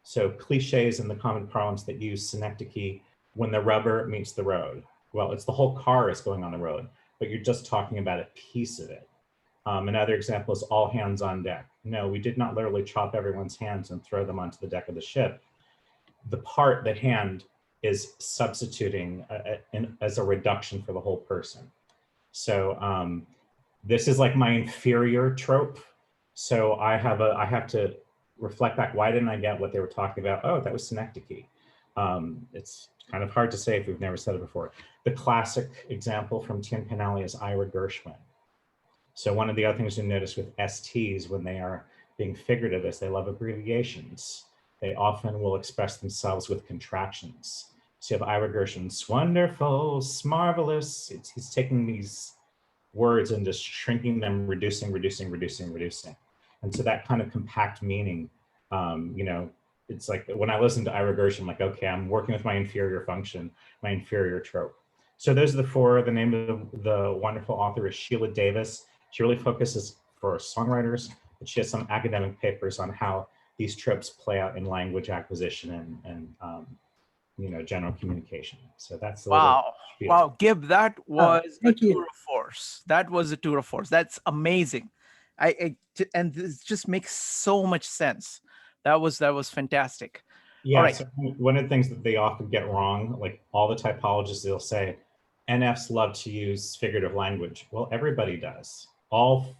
So cliches in the common parlance that use synecdoche, when the rubber meets the road. Well, it's the whole car is going on the road, but you're just talking about a piece of it. Another example is all hands on deck. No, we did not literally chop everyone's hands and throw them onto the deck of the ship. The hand, is substituting as a reduction for the whole person. So this is like my inferior trope. So I have to reflect back, why didn't I get what they were talking about? Oh, that was synecdoche. It's kind of hard to say if we've never said it before. The classic example from Tien Panelli is Ira Gershwin. So one of the other things you notice with STs when they are being figurative is they love abbreviations. They often will express themselves with contractions. So you have Ira Gershwin's wonderful, marvelous. He's taking these words and just shrinking them, reducing. And so that kind of compact meaning, it's like when I listen to Ira Gershwin, I'm like, okay, I'm working with my inferior function, my inferior trope. So those are the four. The name of the wonderful author is Sheila Davis. She really focuses for songwriters, but she has some academic papers on how these tropes play out in language acquisition and general communication. So that's the
Wow.
spiel.
Wow, Gib, that was a
thank you.
tour of force. That was a tour of force. That's amazing. And this just makes so much sense. That was fantastic.
Yeah,
All right.
so one of the things that they often get wrong, like all the typologists, they'll say, NFs love to use figurative language. Well, everybody does. All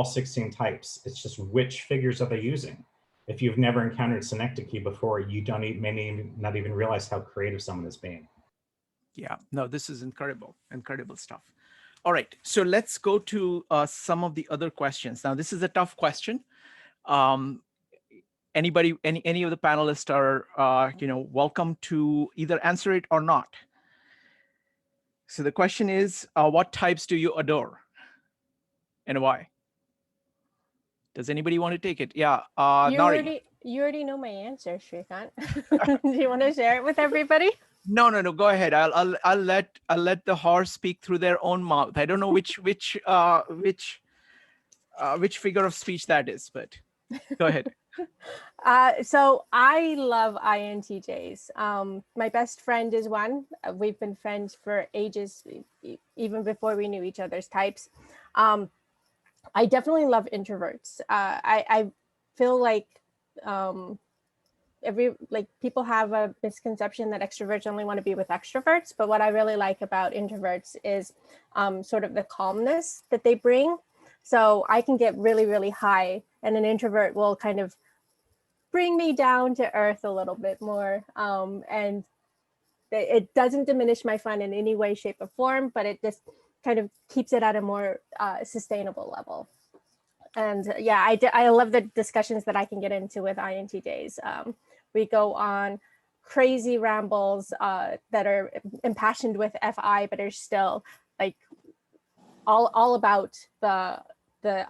16 types. It's just which figures are they using? If you've never encountered synecdoche before, you may not even realize how creative someone is being.
Yeah, no, this is incredible stuff. All right, so let's go to some of the other questions. Now, this is a tough question. Anybody, any of the panelists are, welcome to either answer it or not. So the question is, what types do you adore and why? Does anybody want to take it? Yeah, Nari.
You already know my answer, Shrikant. Do you want to share it with everybody?
No. Go ahead. I'll let the horse speak through their own mouth. I don't know which figure of speech that is, but go ahead.
So I love INTJs. My best friend is one. We've been friends for ages, even before we knew each other's types. I definitely love introverts. I feel like people have a misconception that extroverts only want to be with extroverts, but what I really like about introverts is sort of the calmness that they bring. So I can get really, really high, and an introvert will kind of bring me down to earth a little bit more. And it doesn't diminish my fun in any way, shape, or form, but it just kind of keeps it at a more sustainable level. And yeah, I love the discussions that I can get into with INTJs. We go on crazy rambles that are impassioned with FI, but are still like all about the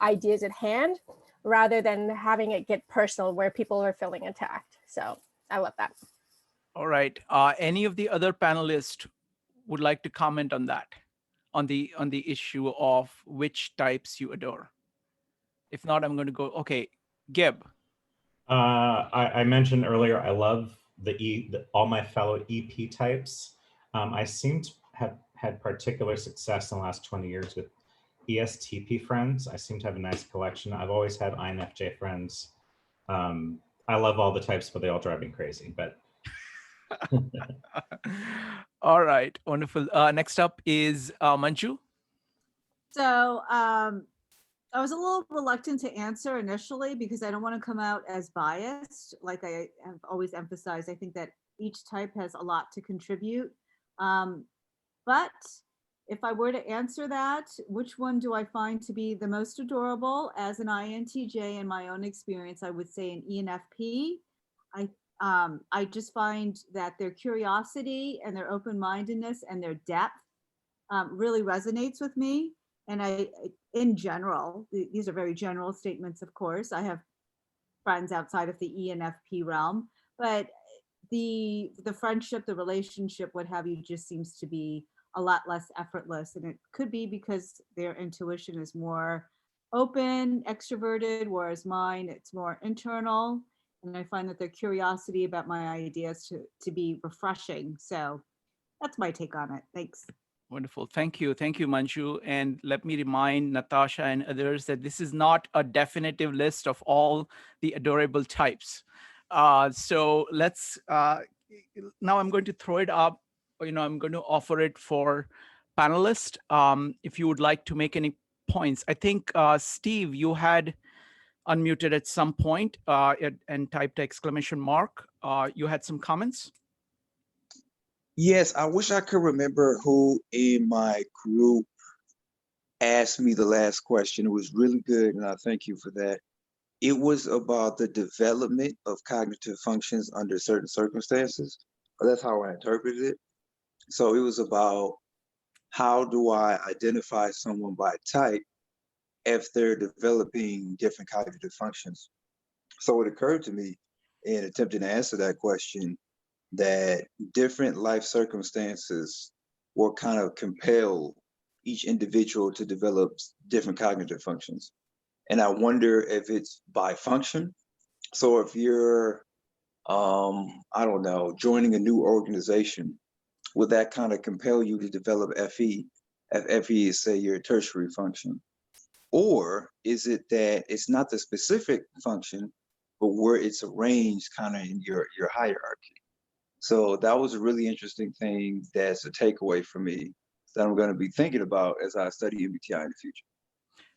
ideas at hand, rather than having it get personal where people are feeling attacked. So I love that.
All right. Any of the other panelists would like to comment on that, on the issue of which types you adore? If not, I'm going to go. Okay, Gib.
I mentioned earlier, I love all my fellow EP types. I seem to have had particular success in the last 20 years with ESTP friends. I seem to have a nice collection. I've always had INFJ friends. I love all the types, but they all drive me crazy. But
all right, wonderful. Next up is Manju.
So I was a little reluctant to answer initially because I don't want to come out as biased. Like I have always emphasized, I think that each type has a lot to contribute. But if I were to answer that, which one do I find to be the most adorable as an INTJ in my own experience, I would say an ENFP. I just find that their curiosity and their open-mindedness and their depth really resonates with me. And in general, these are very general statements, of course. I have friends outside of the ENFP realm, but the friendship, the relationship, what have you, just seems to be a lot less effortless. And it could be because their intuition is more open, extroverted, whereas mine, it's more internal. And I find that their curiosity about my ideas to be refreshing. So that's my take on it. Thanks.
Wonderful. Thank you. Thank you, Manju. And let me remind Natasha and others that this is not a definitive list of all the adorable types. So let's, now I'm going to throw it up. I'm going to offer it for panelists. If you would like to make any points. I think, Steve, you had unmuted at some point and typed exclamation mark. You had some comments?
Yes, I wish I could remember who in my group asked me the last question. It was really good, and I thank you for that. It was about the development of cognitive functions under certain circumstances. That's how I interpreted it. So it was about how do I identify someone by type if they're developing different cognitive functions. So it occurred to me in attempting to answer that question that different life circumstances will kind of compel each individual to develop different cognitive functions. And I wonder if it's by function. So if you're, I don't know, joining a new organization, will that kind of compel you to develop FE? If FE is, say, your tertiary function. Or is it that it's not the specific function, but where it's arranged kind of in your hierarchy? So that was a really interesting thing that's a takeaway for me that I'm going to be thinking about as I study MBTI in the future.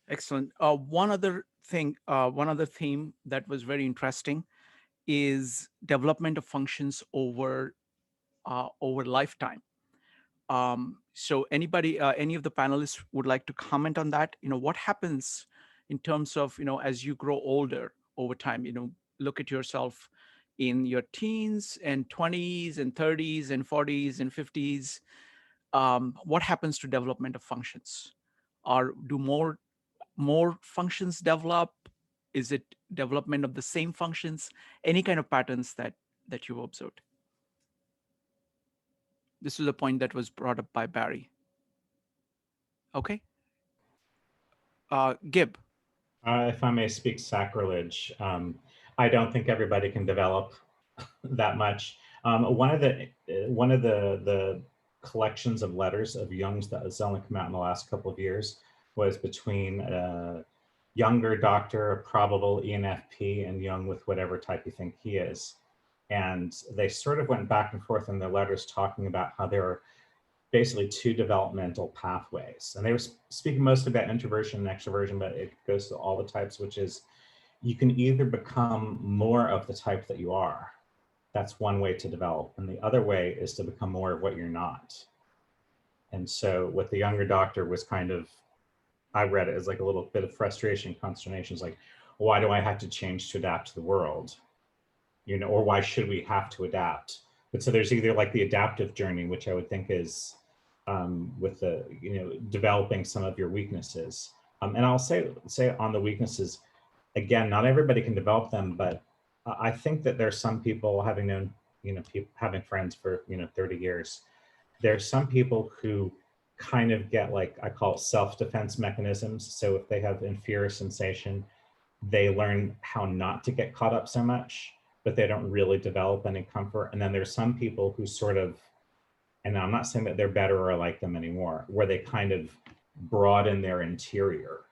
Excellent. One other thing, one other theme that was very interesting is development of functions over lifetime. So anybody, any of the panelists would like to comment on that? What happens in terms of, as you grow older over time, look at yourself in your teens and 20s and 30s and 40s and 50s. What happens to development of functions? Or do more functions develop? Is it development of the same functions? Any kind of patterns that you've observed? This is a point that was brought up by Barry. Okay. Gib.
If I may speak sacrilege, I don't think everybody can develop that much. One of the collections of letters of Jung's that has only come out in the last couple of years was between a younger doctor, a probable ENFP, and Jung with whatever type you think he is. And they sort of went back and forth in their letters talking about how there are basically two developmental pathways. And they were speaking mostly about introversion and extroversion, but it goes to all the types, which is you can either become more of the type that you are. That's one way to develop. And the other way is to become more of what you're not. And so what the younger doctor was kind of, I read it as like a little bit of frustration, consternation. It's like, why do I have to change to adapt to the world? Or why should we have to adapt? But so there's either like the adaptive journey, which I would think is with the, developing some of your weaknesses. And I'll say on the weaknesses, again, not everybody can develop them, but I think that there's some people, having known, having friends for, 30 years, there's some people who kind of get like, I call it self-defense mechanisms. So if they have inferior sensation, they learn how not to get caught up so much, but they don't really develop any comfort. And then there's some people who sort of, and I'm not saying that they're better or like them anymore, where they kind of broaden their interior.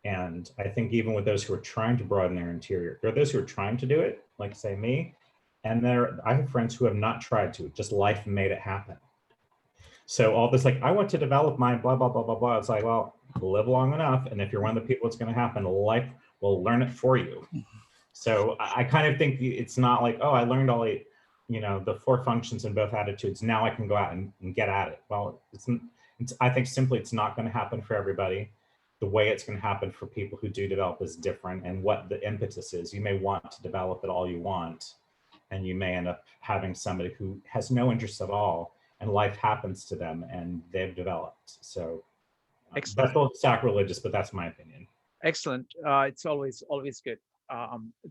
And I think even with those who are trying to broaden their interior, there are those who are trying to do it, like say me, and I have friends who have not tried to, just life made it happen. So all this like, I want to develop my blah, blah, blah, blah, blah. It's like, well, live long enough. And if you're one of the people it's going to happen, life will learn it for you. So I kind of think it's not like, oh, I learned all the 4 functions in both attitudes. Now I can go out and get at it. Well, I think simply it's not going to happen for everybody. The way it's going to happen for people who do develop is different, and what the impetus is. You may want to develop it all you want, and you may end up having somebody who has no interest at all, and life happens to them and they've developed. So that's both sacrilegious, but that's my opinion.
Excellent. It's always good.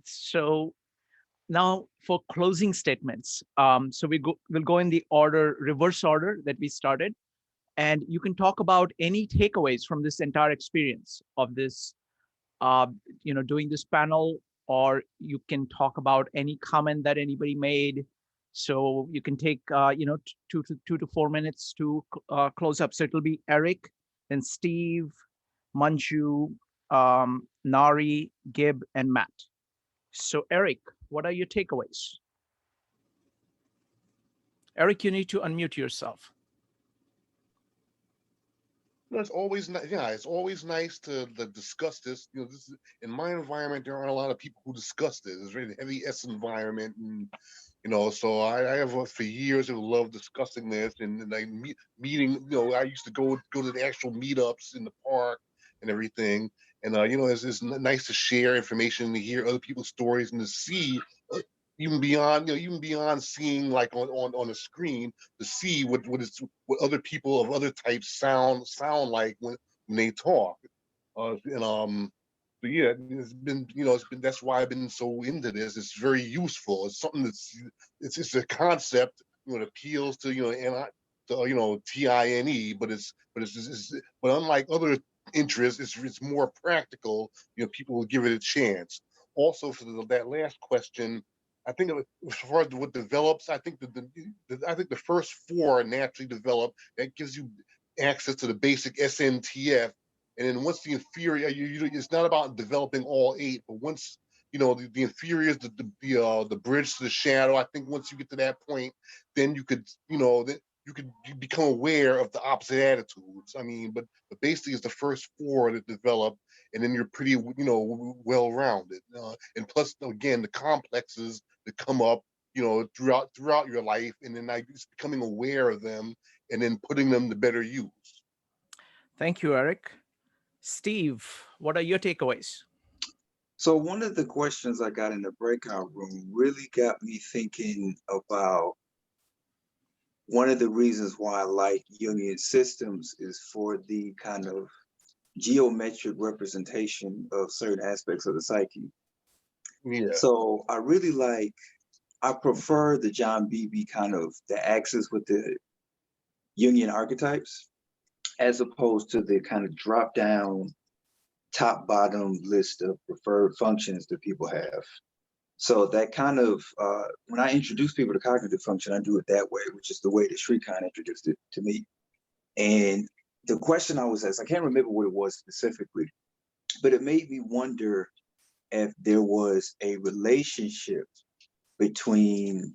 So now for closing statements. So we'll go in the reverse order that we started, and you can talk about any takeaways from this entire experience of this, doing this panel or you can talk about any comment that anybody made. So you can take, 2 to 4 minutes to close up. So it'll be Eric, then Steve, Manju, Nari, Gib, and Matt. So Eric, what are your takeaways? Eric, you need to unmute yourself.
It's always nice. Yeah, it's always nice to discuss this. This is, in my environment, there aren't a lot of people who discuss this. It's a very heavy S environment, and so I have for years have loved discussing this and like meeting. I used to go to the actual meetups in the park and everything, and it's nice to share information, to hear other people's stories, and to see. Even beyond seeing like on a screen, to see what other people of other types sound like when they talk, but yeah, that's why I've been so into this. It's very useful. It's something it's a concept that appeals to TINE, but but unlike other interests, it's more practical. People will give it a chance. Also, for that last question, I think as far as what develops, I think the first 4 are naturally developed. That gives you access to the basic SNTF, and then once the inferior, it's not about developing all 8, but once the inferior is the bridge to the shadow. I think once you get to that point, then you could you become aware of the opposite attitudes. I mean, but basically, it's the first 4 that develop, and then you're pretty well-rounded. And plus, again, the complexes that come up throughout your life, and then just becoming aware of them and then putting them to better use.
Thank you, Eric. Steve, what are your takeaways?
So one of the questions I got in the breakout room really got me thinking about one of the reasons why I like Jungian systems is for the kind of geometric representation of certain aspects of the psyche.
Yeah.
So I prefer the John Beebe kind of the axis with the Jungian archetypes, as opposed to the kind of drop down top bottom list of preferred functions that people have. So that kind of, when I introduce people to cognitive function, I do it that way, which is the way that Shrikant introduced it to me. And the question I was asked, I can't remember what it was specifically, but it made me wonder if there was a relationship between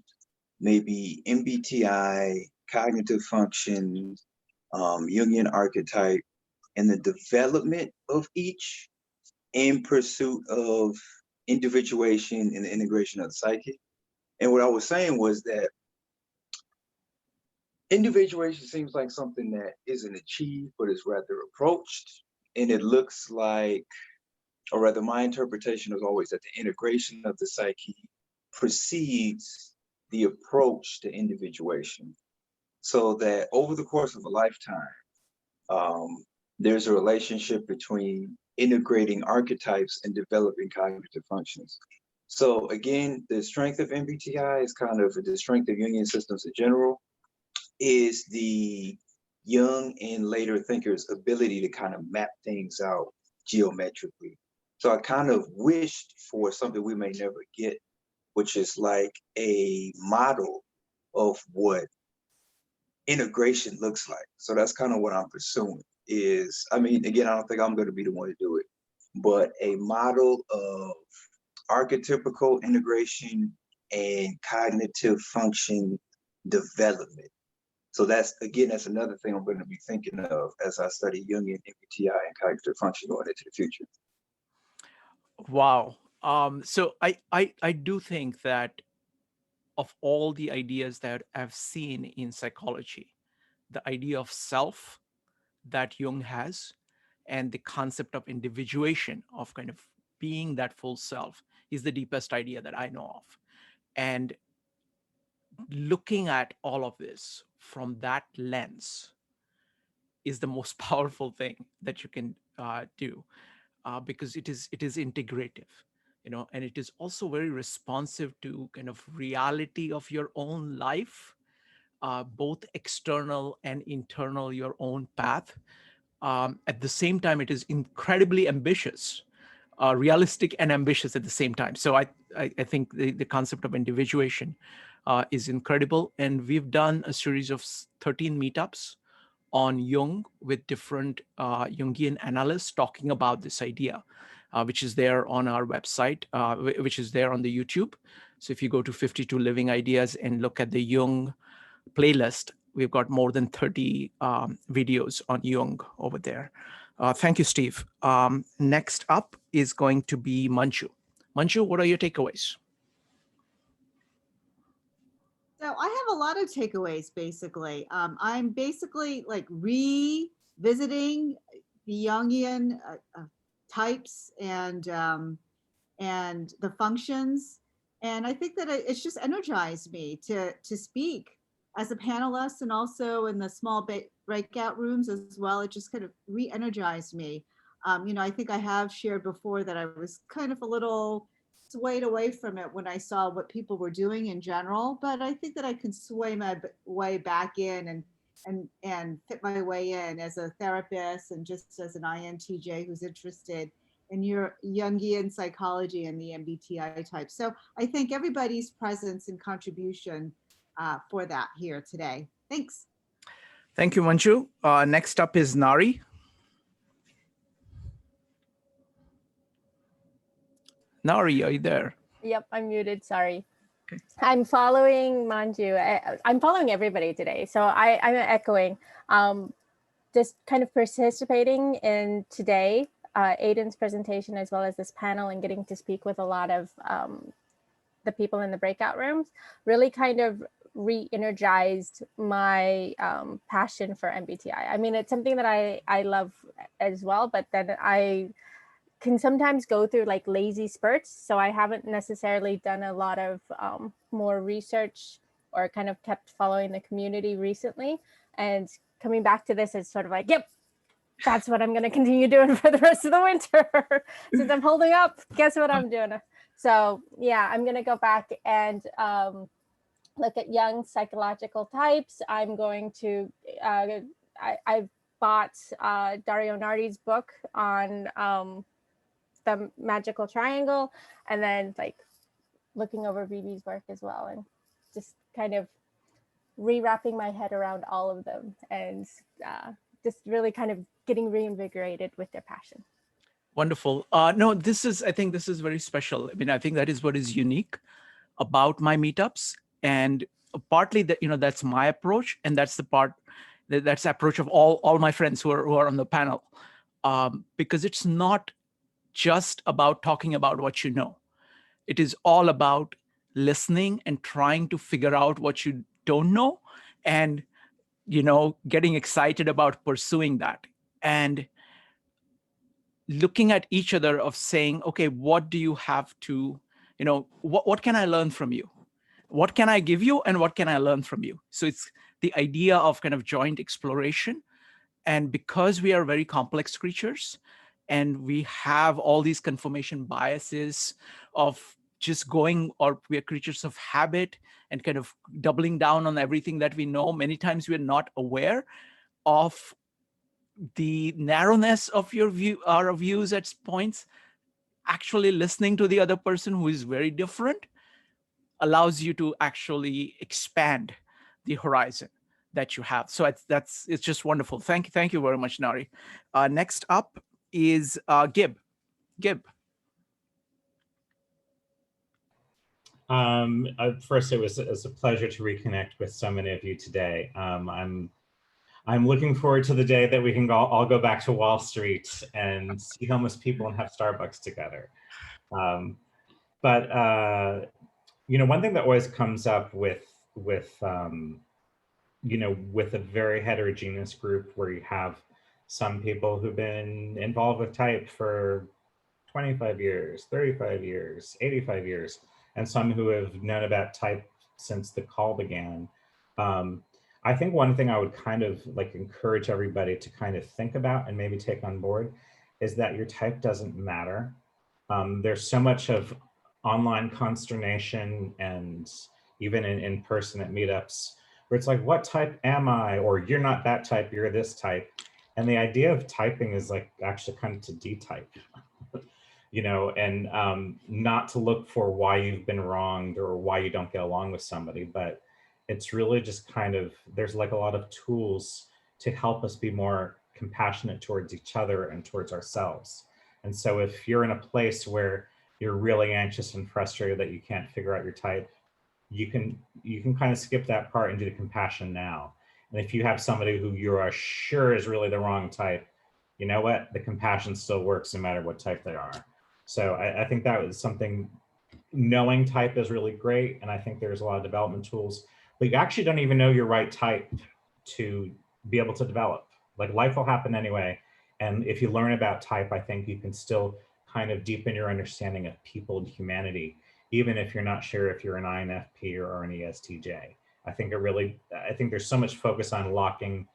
maybe MBTI, cognitive function, Jungian archetype, and the development of each in pursuit of individuation and the integration of the psyche. And what I was saying was that individuation seems like something that isn't achieved, but is rather approached. And it looks like, or rather my interpretation is always that the integration of the psyche precedes the approach to individuation. So that over the course of a lifetime, there's a relationship between integrating archetypes and developing cognitive functions. So again, the strength of MBTI is kind of the strength of Jungian systems in general, is the Jung and later thinkers' ability to kind of map things out geometrically. So I kind of wished for something we may never get, which is like a model of what integration looks like. So that's kind of what I'm pursuing is, I mean, again, I don't think I'm going to be the one to do it, but a model of archetypical integration and cognitive function development. So that's another thing I'm going to be thinking of as I study Jungian MBTI and cognitive function going into the future.
Wow. So I do think that of all the ideas that I've seen in psychology, the idea of self that Jung has and the concept of individuation, of kind of being that full self, is the deepest idea that I know of. And looking at all of this from that lens is the most powerful thing that you can do, because it is integrative, and it is also very responsive to kind of reality of your own life, both external and internal, your own path. At the same time, it is incredibly ambitious, realistic and ambitious at the same time. So I think the concept of individuation is incredible. And we've done a series of 13 meetups on Jung with different Jungian analysts talking about this idea, which is there on our website, which is there on the YouTube. So if you go to 52 Living Ideas and look at the Jung playlist, we've got more than 30 videos on Jung over there. Thank you, Steve. Next up is going to be Manju. Manju, what are your takeaways?
So I have a lot of takeaways, basically. I'm basically like revisiting the Jungian types and the functions. And I think that it's just energized me to speak as a panelist, and also in the small breakout rooms as well. It just kind of re-energized me. I think I have shared before that I was kind of a little swayed away from it when I saw what people were doing in general, but I think that I can sway my way back in and fit my way in as a therapist and just as an INTJ who's interested in your Jungian psychology and the MBTI type. So I thank everybody's presence and contribution for that here today. Thanks.
Thank you, Manju. Next up is Nari. Nari, are you there?
Yep, I'm muted, sorry. Okay. I'm following Manju. I'm following everybody today. So I'm echoing, just kind of participating in today, Aiden's presentation, as well as this panel, and getting to speak with a lot of the people in the breakout rooms, really kind of re-energized my passion for MBTI. I mean, it's something that I love as well, but then I can sometimes go through like lazy spurts. So I haven't necessarily done a lot of more research or kind of kept following the community recently. And coming back to this, it's sort of like, yep, that's what I'm going to continue doing for the rest of the winter. Since I'm holding up, guess what I'm doing? So yeah, I'm going to go back and look at Jung's psychological types. I'm going to, I've bought Dario Nari's book on the magical triangle, and then like looking over Vivi's work as well, and just kind of rewrapping my head around all of them, and just really kind of getting reinvigorated with their passion.
Wonderful. No, I think this is very special. I mean, I think that is what is unique about my meetups, and partly that, that's my approach, and that's that's the approach of all my friends who are on the panel, because it's not just about talking about what you know. It is all about listening and trying to figure out what you don't know, and getting excited about pursuing that, and looking at each other of saying, okay, what do you have to, what can I learn from you? What can I give you, and what can I learn from you? So it's the idea of kind of joint exploration. And because we are very complex creatures, and we have all these confirmation biases of just going, or we are creatures of habit and kind of doubling down on everything that we know, many times we're not aware of the narrowness of our views at points. Actually listening to the other person who is very different allows you to actually expand the horizon that you have. So it's just wonderful. Thank you very much, Nari. Next up is Gib.
First, it was a pleasure to reconnect with so many of you today. I'm looking forward to the day that we can all go back to Wall Street and see homeless people and have Starbucks together. But one thing that always comes up with a very heterogeneous group, where you have some people who've been involved with type for 25 years, 35 years, 85 years, and some who have known about type since the call began. I think one thing I would kind of like encourage everybody to kind of think about and maybe take on board is that your type doesn't matter. There's so much of online consternation, and even in person at meetups, where it's like, what type am I? Or you're not that type, you're this type. And the idea of typing is like actually kind of to detype. you know, and not to look for why you've been wronged or why you don't get along with somebody, but it's really just kind of, there's like a lot of tools to help us be more compassionate towards each other and towards ourselves. And so if you're in a place where you're really anxious and frustrated that you can't figure out your type, you can kind of skip that part and do the compassion now. And if you have somebody who you are sure is really the wrong type, you know what? The compassion still works no matter what type they are. So I think that was something, knowing type is really great. And I think there's a lot of development tools, but you actually don't even know your right type to be able to develop. Like life will happen anyway. And if you learn about type, I think you can still kind of deepen your understanding of people and humanity, even if you're not sure if you're an INFP or an ESTJ. I think there's so much focus on locking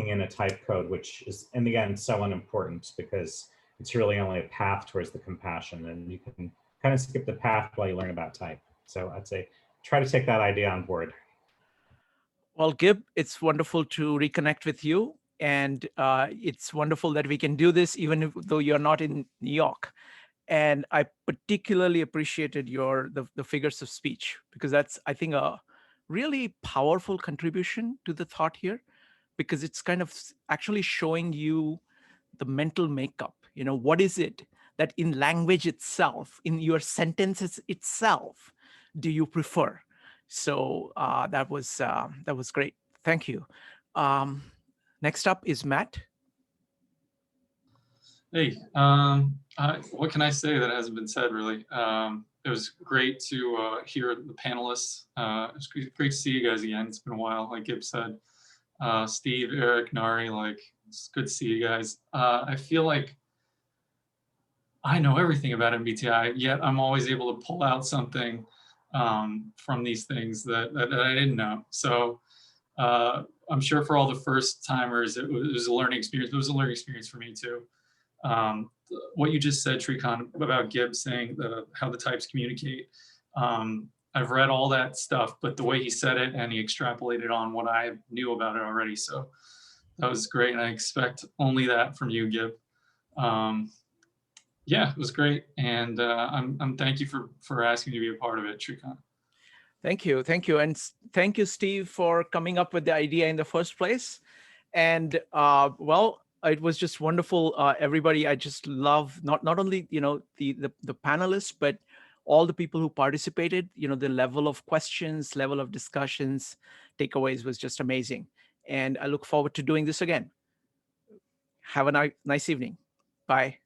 in a type code, which is in the end so unimportant, because it's really only a path towards the compassion, and you can kind of skip the path while you learn about type. So I'd say try to take that idea on board.
Well, Gib, it's wonderful to reconnect with you. And it's wonderful that we can do this, even though you're not in New York. And I particularly appreciated the figures of speech, because that's, I think, a really powerful contribution to the thought here, because it's kind of actually showing you the mental makeup. You know, what is it that in language itself, in your sentences itself, do you prefer? So that was great. Thank you. Next up is Matt.
Hey, what can I say that hasn't been said, really? It was great to hear the panelists. It was great to see you guys again. It's been a while, like Gib said. Steve, Eric, Nari, like, it's good to see you guys. I feel like I know everything about MBTI, yet I'm always able to pull out something from these things that I didn't know. So I'm sure for all the first timers, it was a learning experience. It was a learning experience for me too. What you just said, Shrikant, about Gib saying how the types communicate. I've read all that stuff, but the way he said it and he extrapolated on what I knew about it already. So that was great. And I expect only that from you, Gib. Yeah, it was great. And I'm thank you for asking me to be a part of it, Shrikant.
Thank you. Thank you. And thank you, Steve, for coming up with the idea in the first place. And well, it was just wonderful. Everybody, I just love not only, you know, the panelists, but all the people who participated. You know, the level of questions, level of discussions, takeaways was just amazing. And I look forward to doing this again. Have a nice evening. Bye.